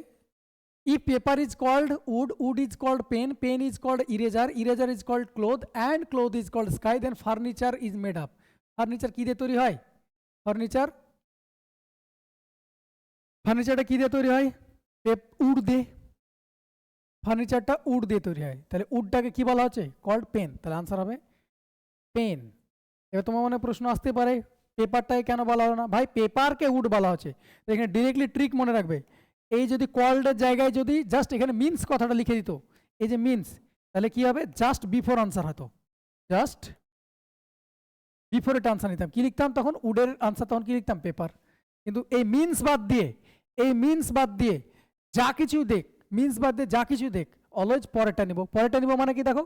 S1: if paper is called wood, wood is called pen, pen is called eraser, eraser is called cloth, and cloth is called sky, then furniture is made up. Furniture কি দিয়ে তৈরি হয়, ফার্নিচারটা কি দিয়ে তৈরি হয়, উড দিয়ে, ফার্নিচারটা উড দিয়ে তৈরি হয়, তাহলে উডটাকে কি বলা হচ্ছে, কল্ড পেন, তাহলে আনসার হবে পেন। এবার তোমার মনে প্রশ্ন আসতে পারে, পেপারটাকে কেন বলা হলো না, ভাই পেপারকে উড বলা হচ্ছে, এখানে ডিরেক্টলি ট্রিক মনে রাখবে, এই যদি কল্ডের জায়গায় যদি জাস্ট এখানে মিন্স কথাটা লিখে দিত, এই যে মিন্স, তাহলে কি হবে, জাস্ট বিফোর আনসার হতো, জাস্ট বিফোর এটা আনসার নিতাম, কি লিখতাম তখন, উডের আনসার তখন কি লিখতাম, পেপার। কিন্তু এই মিন্স বাদ দিয়ে, এই মিন্স বাদ দিয়ে যা কিছু দেখ, মিন্স বাদ দিয়ে যা কিছু দেখ, অলওয়েজ পরেরটা নিব, পরেরটা নিব মানে কি, দেখো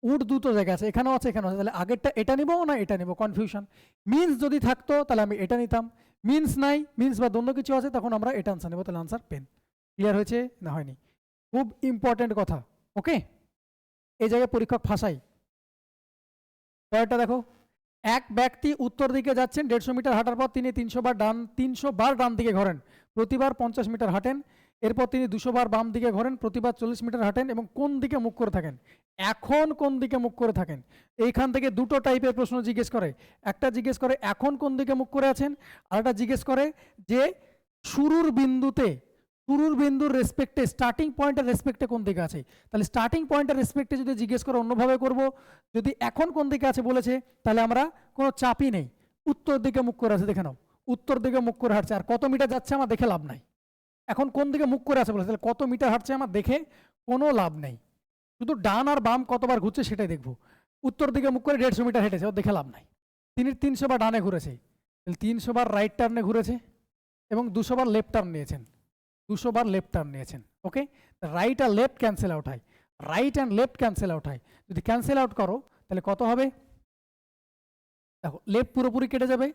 S1: উড দুটো জায়গা আছে, এখানেও আছে এখানেও আছে, তাহলে আগেরটা এটা নিব না এটা নিব, কনফিউশন। মিন্স যদি থাকতো তাহলে আমি এটা নিতাম, মিন্স নাই, মিন্স বা অন্য কিছু আছে, তখন আমরা এটা আনসার নেব, তাহলে আনসার পেন। ক্লিয়ার হয়েছে না হয়নি, খুব ইম্পর্টেন্ট কথা, ওকে। এই জায়গায় পরীক্ষক ফাঁসাই। পরেরটা দেখো, এক ব্যক্তি উত্তর দিকে যাচ্ছেন, 150 মিটার হাঁটার পর তিনি 300 বার ডান দিকে ঘোরেন, প্রতিবার 50 মিটার হাঁটেন, এরপর তিনি 200 বার বাম দিকে ঘোরেন, প্রতিবার 40 মিটার হাঁটেন, এবং কোন দিকে মুখ করে থাকেন, এখন কোন দিকে মুখ করে থাকেন। এইখান থেকে দুটো টাইপের প্রশ্ন জিজ্ঞেস করে, একটা জিজ্ঞেস করে এখন কোন দিকে মুখ করে আছেন, আর একটা জিজ্ঞেস করে যে শুরুর বিন্দুর রেসপেক্টে, স্টার্টিং পয়েন্টের রেসপেক্টে কোন দিকে আছে। তাহলে স্টার্টিং পয়েন্টের রেসপেক্টে যদি জিজ্ঞেস করে অন্যভাবে করব, যদি এখন কোন দিকে আছে বলেছে, তাহলে আমরা কোনো চাপই নেই, উত্তর দিকে মুখ করে আছে, দেখে নাও উত্তর দিকে মুখ করে হাঁটছে, আর কত মিটার যাচ্ছে আমার দেখে লাভ নাই, এখন কোন দিকে মুখ করে আছে বলেছে, তাহলে কত মিটার হাঁটছে আমার দেখে কোনো লাভ নেই, শুধু ডান আর বাম কতবার ঘুরছে সেটাই দেখবো। উত্তর দিকে মুখ করে 150 মিটার হেঁটেছে, ও দেখে লাভ নাই। তিনি 300 বার ডানে ঘুরেছে, 300 বার রাইট টার্নে ঘুরেছে, এবং 200 বার লেফট টার্ন নিয়েছেন, 200 বার লেফট টার্ন নিয়েছেন, ওকে। রাইট আর লেফট ক্যান্সেল আউট হয়, right and left cancel out হয়, যদি ক্যান্সেল আউট করো তাহলে কত হবে, দেখো লেফট পুরোপুরি কেটে যাবে,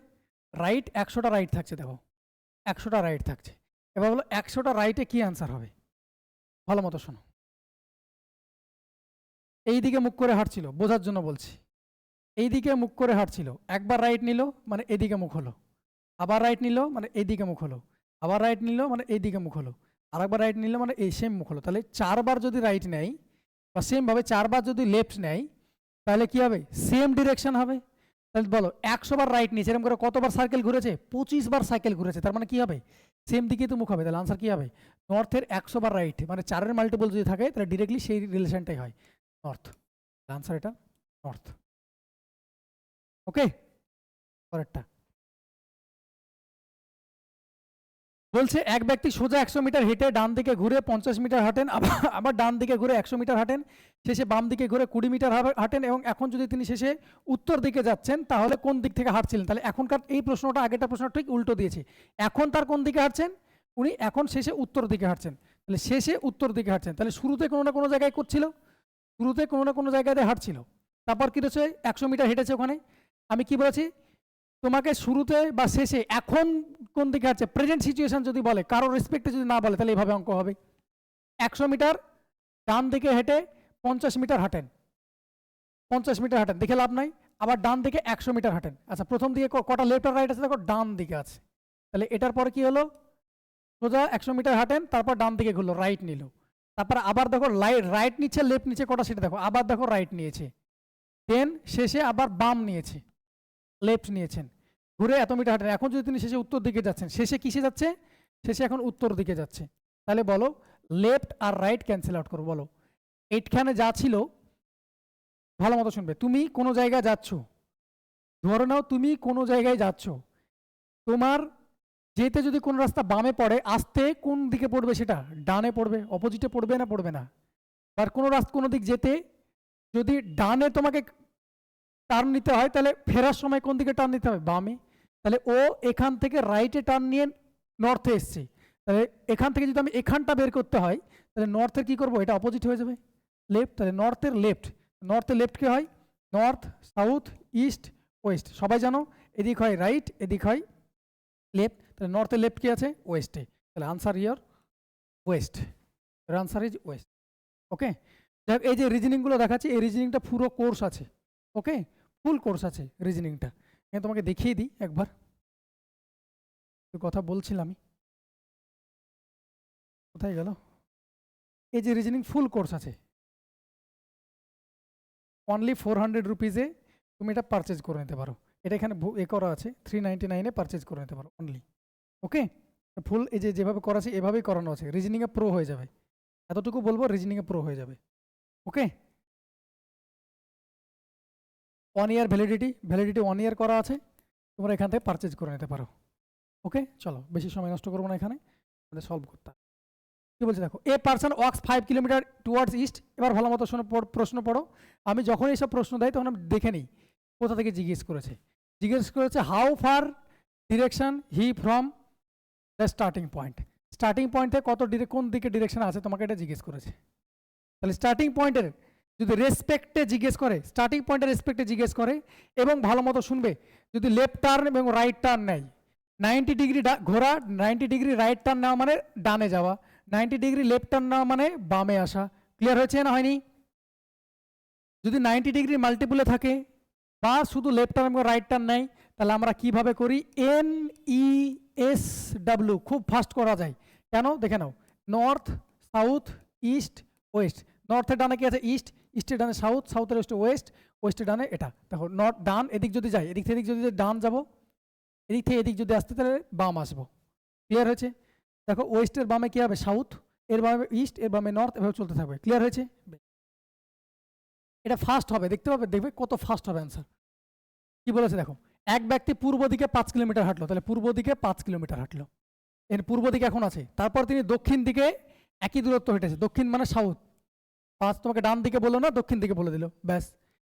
S1: রাইট 100টা রাইট থাকছে, দেখো 100টা রাইট থাকছে। এবার বলো 100টা রাইটে কি আনসার হবে, ভালো মতো শোনো। এই দিকে মুখ করে হাঁটছিল, বোঝার জন্য বলছি, এই দিকে মুখ করে হাঁটছিল, একবার রাইট নিল মানে এদিকে মুখ হলো, আবার রাইট নিল মানে এইদিকে মুখ হলো, আবার রাইট নিল মানে এইদিকে মুখ হলো, আরেকবার রাইট নিলে মানে এই সেম মুখ হলো। তাহলে 4 বার যদি রাইট নেয় বা সেমভাবে 4 বার যদি লেফট নেয় তাহলে কি হবে? সেম ডিরেকশন হবে। তাহলে বলো 100 বার রাইট নিয়েছে, এরকম করে কতবার সার্কেল ঘুরেছে? 25 বার সাইকেল ঘুরেছে। তার মানে কি হবে? সেম দিকেই তো মুখ হবে। তাহলে আনসার কি হবে? নর্থের 100 বার রাইট, মানে 4-এর মাল্টিপল যদি থাকে তাহলে ডিরেক্টলি সেই রিলেশনটাই হয় নর্থ। আনসার এটা নর্থ। ওকে, পরেরটা বলছে এক ব্যক্তি সোজা 100 মিটার হেঁটে ডান দিকে ঘুরে 50 মিটার হাঁটেন, আবার ডান দিকে ঘুরে 100 মিটার হাঁটেন, শেষে বাম দিকে ঘুরে 20 মিটার হাঁটেন, এবং এখন যদি তিনি শেষে উত্তর দিকে যাচ্ছেন তাহলে কোন দিক থেকে হাঁটছিলেন? তাহলে এখনকার এই প্রশ্নটা আগেরটা প্রশ্ন ঠিক উল্টো দিয়েছে। এখন তার কোন দিকে হাঁটছেন? উনি এখন শেষে উত্তর দিকে হাঁটছেন। তাহলে শেষে উত্তর দিকে হাঁটছেন, তাহলে শুরুতে কোনো না কোনো জায়গায় করছিল, শুরুতে কোনো না কোনো জায়গায় হাঁটছিল, তারপর কি রয়েছে? 100 মিটার হেঁটেছে। ওখানে আমি কি বলেছি তোমাকে? শুরুতে বা শেষে এখন কোন দিকে হাঁটছে, প্রেজেন্ট সিচুয়েশন যদি বলে, কারোর রেসপেক্টে যদি না বলে, তাহলে এইভাবে অঙ্ক হবে। 100 মিটার ডান দিকে হেঁটে 50 মিটার হাঁটেন, 50 মিটার হাঁটেন, দেখে লাভ নাই। আবার ডান দিকে 100 মিটার হাঁটেন। আচ্ছা, প্রথম দিকে কটা লেফট আর রাইট আছে? দেখো ডান দিকে আছে। তাহলে এটার পরে কি হলো? সোজা 100 মিটার হাঁটেন, তারপর ডান দিকে ঘুরলো, রাইট নিল, তারপর আবার দেখো রাইট নিচ্ছে, লেফট নিচ্ছে কটা সেটা দেখো, আবার দেখো রাইট নিয়েছে, দেন শেষে আবার বাম নিয়েছে, লেফট নিয়েছেন, ঘুরে এত মিটার হাঁটেন। এখন যদি তিনি শেষে উত্তর দিকে যাচ্ছেন, শেষে কিসে যাচ্ছে? শেষে এখন উত্তর দিকে যাচ্ছে। তাহলে বলো লেফট আর রাইট ক্যান্সেল আউট করো। বলো এইখানে যা ছিল, ভালো মতো শুনবে, তুমি কোনো জায়গায় যাচ্ছ, ধরে নাও তুমি কোনো জায়গায় যাচ্ছ, তোমার যেতে যদি কোন রাস্তা বামে পড়ে, আসতে কোন দিকে পড়বে? সেটা ডানে পড়বে, অপোজিটে পড়বে না পড়বে না? আর কোনো রাস্তা কোনো দিক যেতে যদি ডানে তোমাকে টার্ন নিতে হয়, তাহলে ফেরার সময় কোন দিকে টার্ন নিতে হবে? বামে। তাহলে ও এখান থেকে রাইটে টার্ন নিয়ে নর্থে এসছে, তাহলে এখান থেকে যদি আমি এখানটা বের করতে হয়, তাহলে নর্থের কি করব? এটা অপোজিট হয়ে যাবে, লেফট। তাহলে নর্থের লেফট, নর্থের লেফট কি হয়? North, south, east, West. সবাই জানো এদিক হয় রাইট, এদিক হয় লেফট। তাহলে নর্থের লেফট কি আছে? ওয়েস্টে। তাহলে answer year west, answer is west. Okay, এই যে রিজনিংগুলো দেখাচ্ছি, এই রিজনিংটা পুরো কোর্স আছে। ওকে, ফুল কোর্স আছে রিজনিংটা। আমি তোমাকে দেখিয়ে দিই একবার, কথা বলছিলাম আমি, কোথায় গেল? এই যে রিজনিং ফুল কোর্স আছে, অনলি 400 রুপিজে তুমি এটা পারচেজ করে নিতে পারো। এটা এখানে এ করা আছে, 399-এ পারচেজ করে নিতে পারো অনলি। ওকে, ফুল এই যে যেভাবে করা আছে এভাবেই করানো আছে, রিজনিংয়ে প্রো হয়ে যাবে, এতটুকু বলবো, রিজনিংয়ে প্রো হয়ে যাবে। ওকে, 1 ইয়ার ভ্যালিডিটি, 1 ইয়ার করা আছে, তোমরা এখান থেকে পারচেজ করে নিতে পারো। ওকে, চলো বেশি সময় নষ্ট করবো না, এখানে আমাদের সলভ করতে। কি বলছে দেখো, a person wax 5 kilometre towards east. এবার ভালো মতো শোনো, প্রশ্ন পড়ো। আমি যখন এইসব প্রশ্ন দেয় তখন আমি দেখে নিই কোথা থেকে জিজ্ঞেস করেছে। জিজ্ঞেস করেছে how far direction he from the starting point. Starting point থেকে কত কোন দিকে ডিরেকশন আছে তোমাকে এটা জিজ্ঞেস করেছে। তাহলে স্টার্টিং পয়েন্টের যদি রেসপেক্টে জিজ্ঞেস করে, স্টার্টিং পয়েন্টের রেসপেক্টে জিজ্ঞেস করে, এবং ভালো মতো শুনবে, যদি লেফট টার্ন এবং রাইট টার্ন নেয়, 90 ডিগ্রি ঘোরা, 90 ডিগ্রি রাইট টার্ন নেওয়া মানে ডানে যাওয়া, 90 ডিগ্রি লেফট টার্ন নেওয়া মানে বামে আসা। ক্লিয়ার হয়েছে না হয়নি? যদি 90 ডিগ্রি মাল্টিপুলে থাকে বা শুধু লেফট টার্ন এবং রাইট টার্ন নেয়, তাহলে আমরা কিভাবে করি? NESW, খুব ফাস্ট করা যায়। কেন দেখে নাও, নর্থ, সাউথ, ইস্ট, ওয়েস্ট। নর্থের ডানে কি আছে? ইস্ট, ইস্টের ডানে সাউথ, সাউথের ওয়েস্টে ওয়েস্ট, ওয়েস্টের ডানে এটা। দেখো নর্থ ডান, এদিক যদি যাই, এদিক থেকে এদিক যদি ডান যাবো, এদিক থেকে এদিক যদি আসতে, তাহলে বাম আসবো। ক্লিয়ার হয়েছে? দেখো ওয়েস্টের বামে কি হবে? সাউথ, এর বামে ইস্ট, এর বামে নর্থ, এভাবে চলতে থাকবে। ক্লিয়ার হয়েছে? এটা ফাস্ট হবে, দেখতে পাবে, দেখবে কত ফাস্ট হবে অ্যান্সার। কি বলেছে দেখো, এক ব্যক্তি পূর্ব দিকে 5 কিলোমিটার হাঁটলো, তাহলে পূর্ব দিকে 5 কিলোমিটার হাঁটলো, এর পূর্ব দিকে এখন আছে। তারপর তিনি দক্ষিণ দিকে একই দূরত্ব হেঁটেছে, দক্ষিণ মানে সাউথ, 5 তোমাকে ডান দিকে বললো না, দক্ষিণ দিকে বলে দিল, ব্যাস।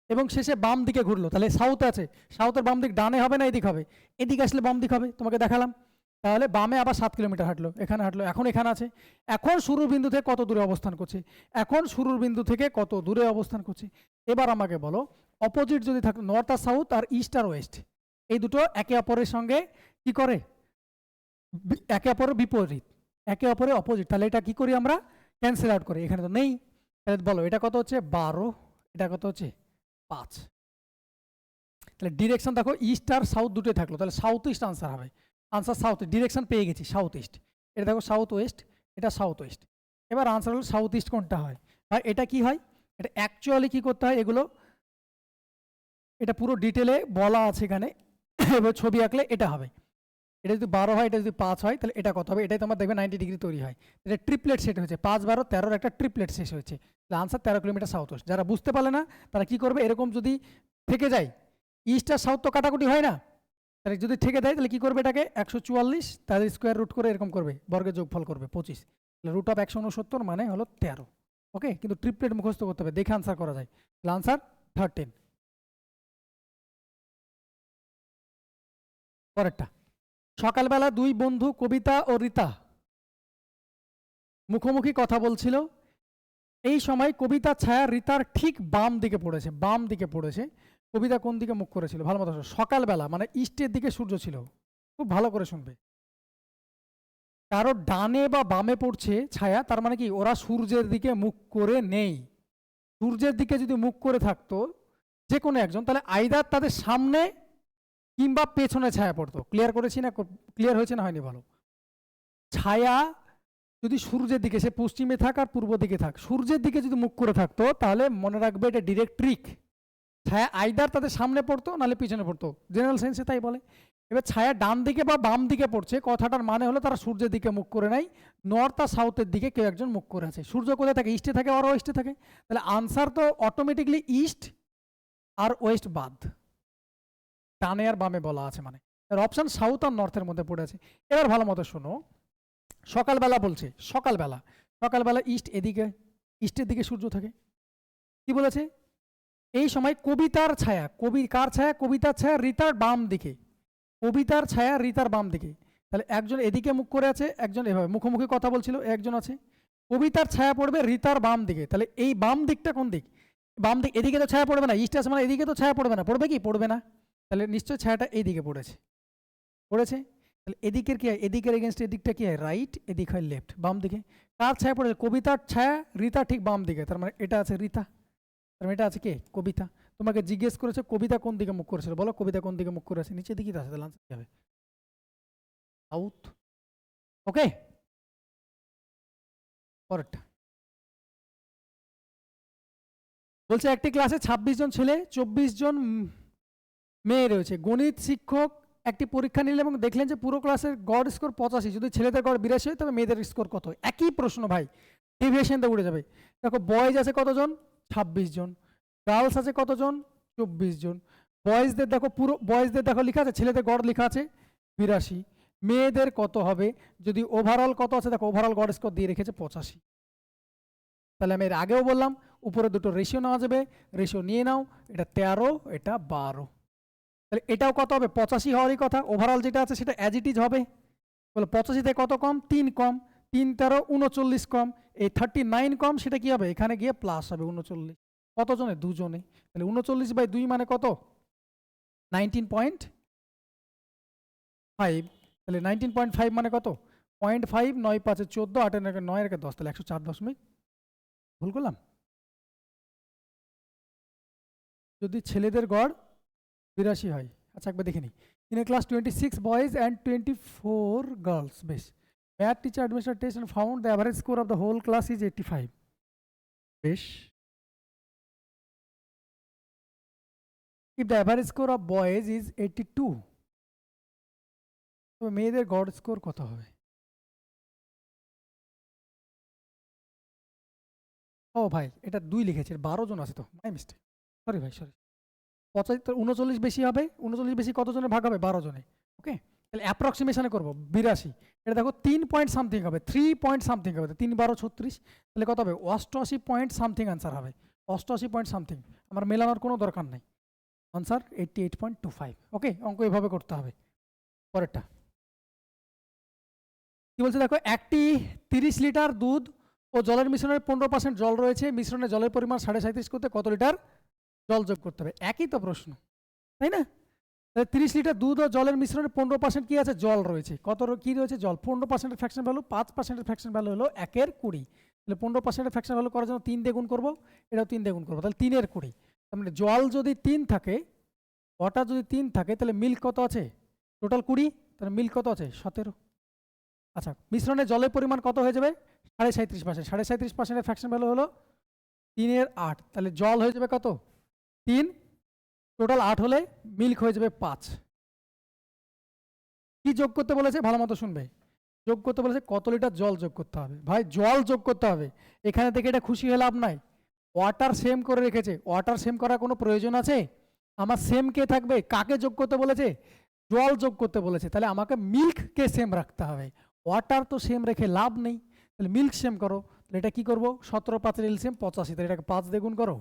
S1: এবং শেষে বাম দিকে ঘুরলো, তাহলে সাউথ আছে, সাউথের বাম দিক ডানে হবে না এদিক হবে? এদিকে আসলে বাম দিক হবে, তোমাকে দেখালাম। তাহলে বামে আবার 7 কিলোমিটার হাঁটলো, এখানে হাঁটলো, এখন এখানে আছে। এখন শুরুর বিন্দু থেকে কত দূরে অবস্থান করছে? এখন শুরুর বিন্দু থেকে কত দূরে অবস্থান করছে? এবার আমাকে বলো, অপোজিট যদি থাকে, নর্থ আর সাউথ আর ইস্ট আর ওয়েস্ট, এই দুটো একে অপরের সঙ্গে কি করে? একে অপরের বিপরীত, একে অপরের অপোজিট। তাহলে এটা কি করি আমরা? ক্যান্সেল আউট করি। এখানে তো নেই, তাহলে বলো এটা কত হচ্ছে? 12, এটা কত হচ্ছে? 5। তাহলে ডিরেকশন দেখো, ইস্ট আর সাউথ দুটোই থাকলো, তাহলে সাউথ ইস্ট আনসার হবে। আনসার সাউথ, ডিরেকশন পেয়ে গেছি সাউথ ইস্ট। এটা দেখো সাউথ ওয়েস্ট, এটা সাউথ ওয়েস্ট। এবার আনসার হলো সাউথ ইস্ট কোনটা হয়। আর এটা কি হয়, এটা অ্যাকচুয়ালি কি করতে হয়, এগুলো এটা পুরো ডিটেলে বলা আছে এখানে। এবার ছবি আঁকলে এটা হবে, এটা যদি 12 হয়, এটা যদি 5 হয়, তাহলে এটা কত হবে, এটাই তোমার দেখবে 90 ডিগ্রি তৈরি হয়। এটা ট্রিপলেট সেট হয়েছে, 5 12 13 একটা ট্রিপলেট শেষ হয়েছে। তাহলে আনসার 13 কিলোমিটার সাউথ ওয়েস্ট। যারা বুঝতে পারলে না তারা কি করবে, এরকম যদি থেকে যায়, ইস্ট আর সাউথ তো কাটাকুটি হয় না, তাহলে যদি থেকে দেয় তাহলে কি করবে, এটাকে 144 তাদের স্কোয়ার রুট করে এরকম করবে, বর্গের যোগফল করবে 25, তাহলে রুট অফ 169 মানে হলো 13। ওকে, কিন্তু ট্রিপলেট মুখস্থ করতে হবে, দেখে আনসার করা যায়। তাহলে আনসার 13। পরেরটা, সকালবেলা দুই বন্ধু কবিতা ও রীতা মুখোমুখি কথা বলছিল। এই সময় কবিতার ছায়া রীতার ঠিক বাম দিকে পড়েছে, বাম দিকে পড়েছে। কবিতা কোন দিকে মুখ করেছিল, ভালো মতো শোনো। সকালবেলা মানে ইস্টের দিকে সূর্য ছিল, খুব ভালো করে শুনবে। কারো ডানে বা বামে পড়ছে ছায়া, তার মানে কি ওরা সূর্যের দিকে মুখ করে নেই। সূর্যের দিকে যদি মুখ করে থাকতো যে কোনো একজন, তাহলে আইদার তাদের সামনে কিংবা পেছনে ছায়া পড়তো। ক্লিয়ার করেছি না, ক্লিয়ার হয়েছে না হয়নি বলো। ছায়া যদি সূর্যের দিকে, সে পশ্চিমে থাক আর পূর্ব দিকে থাক, সূর্যের দিকে যদি মুখ করে থাকতো তাহলে মনে রাখবে এটা ডিরেক্ট ট্রিক। ছায়া আইদার তাদের সামনে পড়তো নাহলে পিছনে পড়তো, জেনারেল সেন্সে তাই বলে। এবার ছায়া ডান দিকে বা বাম দিকে পড়ছে, কথাটার মানে হলো তারা সূর্যের দিকে মুখ করে নাই, নর্থ আর সাউথের দিকে কেউ একজন মুখ করে আছে। সূর্য কোথায় থাকে, ইস্টে থাকে আর ওয়েস্টে থাকে। তাহলে আনসার তো অটোমেটিকলি ইস্ট আর ওয়েস্ট বাদ, ডানে আর বামে বলা আছে মানে এর অপশন সাউথ আর নর্থের মধ্যে পড়ে আছে। এবার ভালো মতো শোনো, সকালবেলা বলছে, সকালবেলা, সকালবেলা ইস্ট এদিকে, ইস্টের দিকে সূর্য থাকে। কি বলেছে, এই সময় কবিতার ছায়া, কবি কার ছায়া, কবিতার ছায়া রীতার বাম দিকে, কবিতার ছায়া রীতার বাম দিকে। তাহলে একজন এদিকে মুখ করে আছে, একজন এভাবে মুখোমুখি কথা বলছিল, একজন আছে। কবিতার ছায়া পড়বে রীতার বাম দিকে, তাহলে এই বাম দিকটা কোন দিক, বাম দিক, এদিকে তো ছায়া পড়বে না, ইস্ট আছে মানে এদিকে তো ছায়া পড়বে না, পড়বে কি, পড়বে না। তাহলে নিশ্চয়ই ছায়াটা এইদিকে পড়েছে, পড়েছে। তাহলে এদিকের কি হয়, এদিকের এগেনস্ট এদিকটা কি হয়, রাইট, এদিক হয় লেফট, বাম দিকে। কার ছায়া পড়েছে, কবিতার ছায়া রীতা ঠিক বাম দিকে, তার মানে এটা আছে রীতা, তার মানে এটা আছে কে, কবিতা। তোমাকে জিজ্ঞেস করেছে কবিতা কোন দিকে মুখ করেছিল, বলো কবিতা কোন দিকে মুখ করেছে, নিচের দিকে আছে, তাহলে আনসার কি হবে, সাউথ। ওকে, পরেরটা বলছে একটি ক্লাসে 26 জন ছেলে 24 জন মেয়ে রয়েছে। গণিত শিক্ষক একটি পরীক্ষা নিলেন এবং দেখলেন যে পুরো ক্লাসের গড় স্কোর 85, যদি ছেলেদের গড় 82 হয় তবে মেয়েদের স্কোর কত হয়। একই প্রশ্ন ভাই, ডেভিয়েশনটা উড়ে যাবে। দেখো বয়েজ আছে কতজন, 26 জন, গার্লস আছে কতজন, 24 জন। বয়েজদের দেখো, পুরো বয়েজদের দেখো লেখা আছে, ছেলেদের গড় লেখা আছে 82, মেয়েদের কত হবে, যদি ওভারঅল কত আছে দেখো, ওভারঅল গড় স্কোর দিয়ে রেখেছে 85। তাহলে আমি এর আগেও বললাম উপরে দুটো রেশিও নেওয়া যাবে, রেশিও নিয়ে নাও, এটা 13, এটা 12, তাহলে এটাও কত হবে, 85 হওয়ারই কথা। ওভারঅল যেটা আছে সেটা অ্যাজ ইট ইজ হবে। বলে 85 থেকে কত কম, 3 কম, 3 13 39 কম, এই 39 কম, সেটা কি হবে, এখানে গিয়ে প্লাস হবে 39। কতজনে, দুজনে। তাহলে 39/2 মানে কত, 19.5। তাহলে 19.5 মানে কত, 0.5, 9 5 14, 8 9 10, তাহলে 104 দশমিক, ভুল করলাম। যদি ছেলেদের গড় 82 হয়, আচ্ছা একবার দেখে নিই। In a class 26 boys and 24 girls, বেশ। Math teacher administered test and found the average score of the whole class is 85, বেশ। If the average score of boys is 82, তবে মেয়েদের গড় স্কোর কত হবে। ও ভাই এটা 2 লিখেছে, 12 জন আছে তো, মাই মিস্টেক, সরি ভাই সরি। 39 বেশি হবে, 39 বেশি কত জনের ভাগ হবে, 12 জনে। ওকে, তাহলে অ্যাপ্রক্সিমেশনে করবো 82, এটা দেখো 3 পয়েন্ট সামথিং হবে, 3 পয়েন্ট সামথিং হবে, 3 12 36, তাহলে কত হবে, 88 পয়েন্ট সামথিং আনসার হবে, 88 পয়েন্ট সামথিং। আমার মেলানোর কোনো দরকার নেই, আনসার 88.25। ওকে, অঙ্ক এভাবে করতে হবে। পরেরটা কি বলছে দেখো, একটি 30 লিটার দুধ ও জলের মিশ্রণের 15% জল রয়েছে, মিশ্রণে জলের পরিমাণ 37.5 করতে কত লিটার জল যোগ করতে হবে। একই তো প্রশ্ন, তাই না। 30 লিটার দুধ ও জলের মিশ্রণে 15% কি আছে, জল রয়েছে। কত কি রয়েছে, জল। 15% ফ্র্যাকশন ভ্যালু, 5% ফ্র্যাকশন ভ্যালু হলো 1/20। তাহলে 15% ফ্র্যাকশন ভ্যালু করার জন্য 3 দিয়ে গুণ করবো, এটাও 3 দিয়ে গুণ করবো, তাহলে 3/20। তার মানে জল যদি 3 থাকে, ওয়াটার যদি 3 থাকে, তাহলে মিল্ক কত আছে, টোটাল 20, তাহলে মিল্ক কত আছে 17। আচ্ছা, মিশ্রণে জলের পরিমাণ কত হয়ে যাবে, 37.5%, 37.5%-এর ফ্র্যাকশন ভ্যালু হলো 3/8, তাহলে জল হয়ে যাবে কত 3, টোটাল 8 হলে মিল্ক হয়ে যাবে 5। কি যোগ করতে বলেছে ভালো মতো শুনবে, যোগ করতে বলেছে কত লিটার জল যোগ করতে হবে। ভাই জল যোগ করতে হবে, এখানে থেকে এটা খুশি হয়ে লাভ নাই। ওয়াটার সেম করে রেখেছে, ওয়াটার সেম করার কোনো প্রয়োজন আছে? আমার সেম কে থাকবে, কাকে যোগ করতে বলেছে, জল যোগ করতে বলেছে, তাহলে আমাকে মিল্ককে সেম রাখতে হবে। ওয়াটার তো সেম রেখে লাভ নেই, তাহলে মিল্ক সেম করো। তাহলে এটা কি করবো, 17 এলসিএম 85, তাহলে এটাকে 5 দ্বিগুণ করো,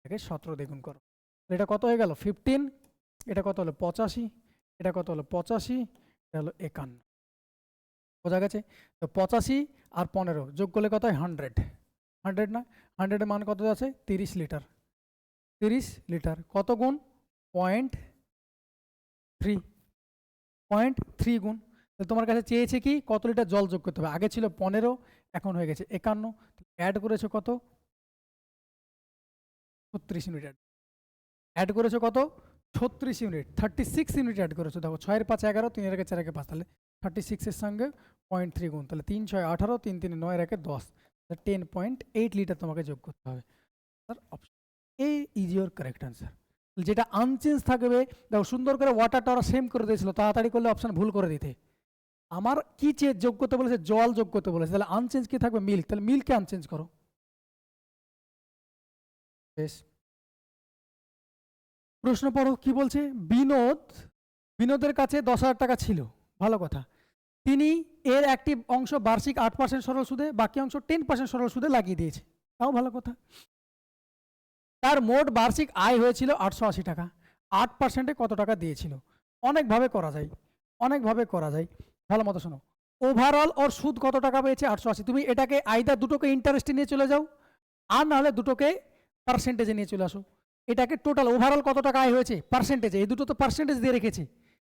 S1: এটাকে 17 দ্বিগুণ করো, তাহলে এটা কত হয়ে গেল 15, এটা কত হলো 85, এটা কত হলো 85, এটা হলো 51। বোঝা গেছে? তো 85 আর 15 যোগ করলে কত হয় 100, 100 না, 100-এর মান কত আছে 30 লিটার, 30 লিটার কত গুণ 0.3 গুণ। তাহলে তোমার কাছে চেয়েছে কি কত লিটার জল যোগ করতে হবে, আগে ছিল 15, এখন হয়ে গেছে 51, অ্যাড করেছো কত 36 ইউনিট, অ্যাড করেছো কত 36 ইউনিট, 36 ইউনিট অ্যাড করেছো। দেখো 6 এর 5 11, 3 এর 4 এর 5, তাহলে 36 এর সঙ্গে 0.3 গুণ, তাহলে 3 6 18, 3 3 9 এর 10, 10.8 লিটার তোমাকে যোগ করতে হবে। Sir option A is your correct answer. যেটা আনচেঞ্জ থাকবে, দেখো সুন্দর করে ওয়াটারটা ওরা সেম করে দিয়েছিল, তাড়াতাড়ি করলে অপশন ভুল করে দিতে। আমার কি যোগ করতে বলেছে, জল যোগ করতে বলেছে, তাহলে আনচেঞ্জ কি থাকবে মিল্ক, তাহলে মিল্ককে আনচেঞ্জ করো। বেশ, প্রশ্ন পড়ো কি বলছে। বিনোদের কাছে 10,000 টাকা ছিল, ভালো কথা, তিনি এর একটি অংশ বার্ষিক 8% সরল সুদে, বাকি অংশ 10% সরল সুদে লাগিয়ে দিয়েছে, তাও ভালো কথা। তার মোট বার্ষিক আয় হয়েছিল 880 টাকা, 8%-এ কত টাকা দিয়েছিল। অনেকভাবে করা যায়, অনেকভাবে করা যায়, ভালো মতো শোনো। ওভারঅল ওর সুদ কত টাকা পেয়েছে 880, তুমি এটাকে আইদার দুটোকে ইন্টারেস্টে নিয়ে চলে যাও, আর নাহলে দুটোকে পার্সেন্টেজে নিয়ে চলে আসো। এটাকে টোটাল ওভারঅল কত টাকা আয় হয়েছে পার্সেন্টেজে, এই দুটো তো পার্সেন্টেজ দিয়ে রেখেছে,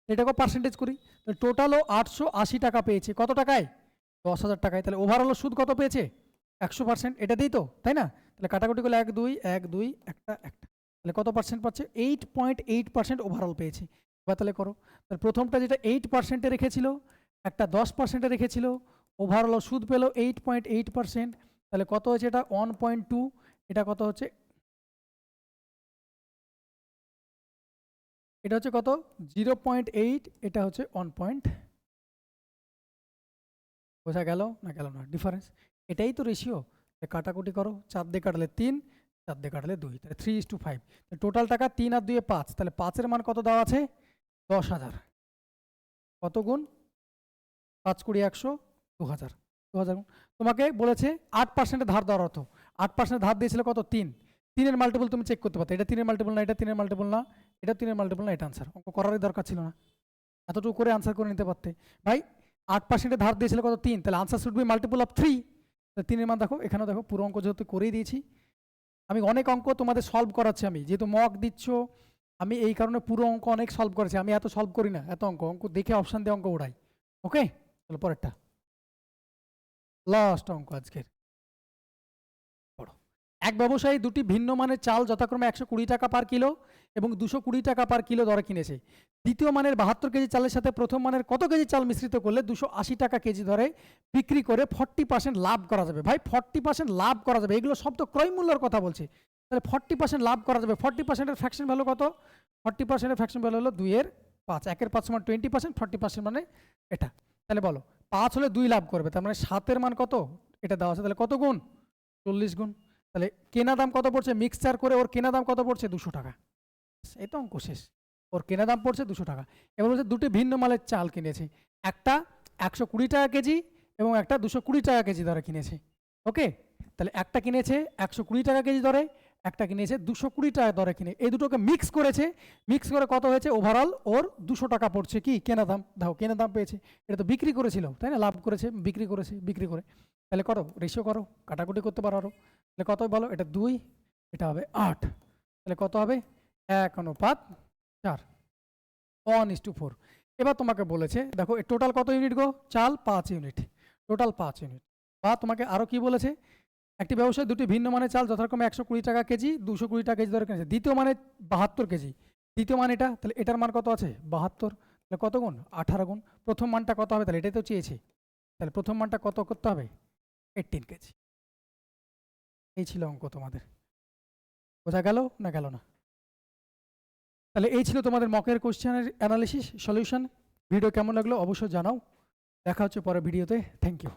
S1: এটাকে পার্সেন্টেজ করি, টোটালও 880 টাকা পেয়েছে, কত টাকায় 10,000 টাকায়। তাহলে ওভারঅল সুদ কত পেয়েছে 100%, এটা দিই তো, তাই না? তাহলে কাটাকুটি করলে 1 2 1 2 একটা একটা, তাহলে কত পার্সেন্ট পাচ্ছে 8.8% ওভারঅল পেয়েছে। এবার তাহলে করো, তাহলে প্রথমটা যেটা 8%-এ রেখেছিল, একটা 10%-এ রেখেছিল, ওভারঅল সুদ পেলো 8.8%, তাহলে কত হচ্ছে এটা 1.2, এটা কত হচ্ছে, এটা হচ্ছে কত 0.8, এটা হচ্ছে 1. বোঝা গেল না গেল না ডিফারেন্স, এটাই তো রেশিও। কাটাকুটি করো, 4 দিয়ে কাটলে 3, 4 দিয়ে কাটলে 2, তাহলে 3:5, টোটাল টাকা 3 আর 2 5, তাহলে 5-এর মান কত দেওয়া আছে 10,000, কত গুণ 5 20 100, 2,000, 2,000 গুণ। তোমাকে বলেছে 8%-এ ধার দেওয়ার অর্থ, 8% ধার দিয়েছিল কত 3, 3-এর মাল্টিপল তুমি চেক করতে পারতে, এটা 3-এর মাল্টিপল না, এটা 3-এর মাল্টিপল না, এটা 3-এর মাল্টিপল না, এটা আনসার। অঙ্ক করারই দরকার ছিল না, এতটুকু করে আনসার করে নিতে পারতে। ভাই 8%-এ ধার দিয়েছিল কত 3, তাহলে answer should be multiple of 3, 3-এর মান দেখো, এখানেও দেখো পুরো অঙ্ক যেহেতু করেই দিয়েছি, আমি অনেক অঙ্ক তোমাদের সলভ করাচ্ছি, আমি যেহেতু মক দিচ্ছ, আমি এই কারণে পুরো অঙ্ক অনেক সলভ করেছি, আমি এত সলভ করি না, এত অঙ্ক অঙ্ক দেখে অপশান দিয়ে অঙ্ক উড়াই। ওকে, তাহলে পরেরটা লাস্ট অঙ্ক আজকের। এক ব্যবসায়ী দুটি ভিন্ন মানের চাল যথাক্রমে 120 টাকা পার কিলো এবং 220 টাকা পার কিলো দরে কিনেছে। দ্বিতীয় মানের 72 কেজি চালের সাথে প্রথম মানের কত কেজি চাল মিশ্রিত করলে 280 টাকা কেজি দরে বিক্রি করে 40% লাভ করা যাবে। ভাই 40% লাভ করা যাবে, এগুলো সব তো ক্রয় মূল্যের কথা বলছে, তাহলে 40% লাভ করা যাবে। 40%-এর ফ্র্যাকশন ভ্যালু কত, 40%-এর ফ্র্যাকশন ভ্যালু হলো 2-এর 5, 1-এর 5 সমান 20%, 40% মানে এটা। তাহলে বলো 5 হলে 2 লাভ করবে, তার মানে 7-এর মান কত, এটা দেওয়া আছে, তাহলে কত গুণ 40 গুণ। তাহলে কেনা দাম কত পড়ছে, মিক্সচার করে ওর কেনা দাম কত পড়ছে 200 টাকা, এই তো অঙ্ক শেষ, ওর কেনা দাম পড়ছে 200 টাকা। এবার বলছে দুটি ভিন্ন মালের চাল কিনেছে, একটা 120 টাকা কেজি এবং একটা 220 টাকা কেজি দরে কিনেছে। ওকে, তাহলে একটা কিনেছে 120 টাকা কেজি দরে, একটা কিনেছে 220 টাকা দরে কিনে, এই দুটোকে মিক্স করেছে, মিক্স করে কত হয়েছে ওভারঅল ওর 200 টাকা পড়ছে কি কেনা দাম, দাও কেনা দাম পেয়েছে, এটা তো বিক্রি করেছিল তাই না, লাভ করেছে বিক্রি করেছে, বিক্রি করে, তাহলে করো রেশিও করো, কাটাকুটি করতে পারো আরো, তাহলে কত বলো, এটা 2, এটা হবে 8, তাহলে কত হবে 1:4, 1:4। এবার তোমাকে বলেছে দেখো টোটাল কত ইউনিট গো, চাল 5 ইউনিট, টোটাল 5 ইউনিট। বা তোমাকে আরো কি বলেছে, একটি ব্যবসায় দুটি ভিন্ন মানের চাল যথাক্রমে 120 টাকা কেজি 220 টাকা কেজি দরে কিনেছে, দ্বিতীয় মানে 72 কেজি, দ্বিতীয় মান এটা, তাহলে এটার মান কত আছে 72, তাহলে কত গুণ 18 গুণ। প্রথম মানটা কত হবে, তাহলে এটাই তো চেয়েছে, তাহলে প্রথম মানটা কত করতে হবে 18 কেজি। এই ছিল অঙ্ক তোমাদের। বোঝা গেল না গেল না? তাহলে এই ছিল তোমাদের মকের কোশ্চেনের অ্যানালিসিস সলিউশন। ভিডিও কেমন লাগলো অবশ্যই জানাও। দেখা হচ্ছে পরের ভিডিওতে। Thank you.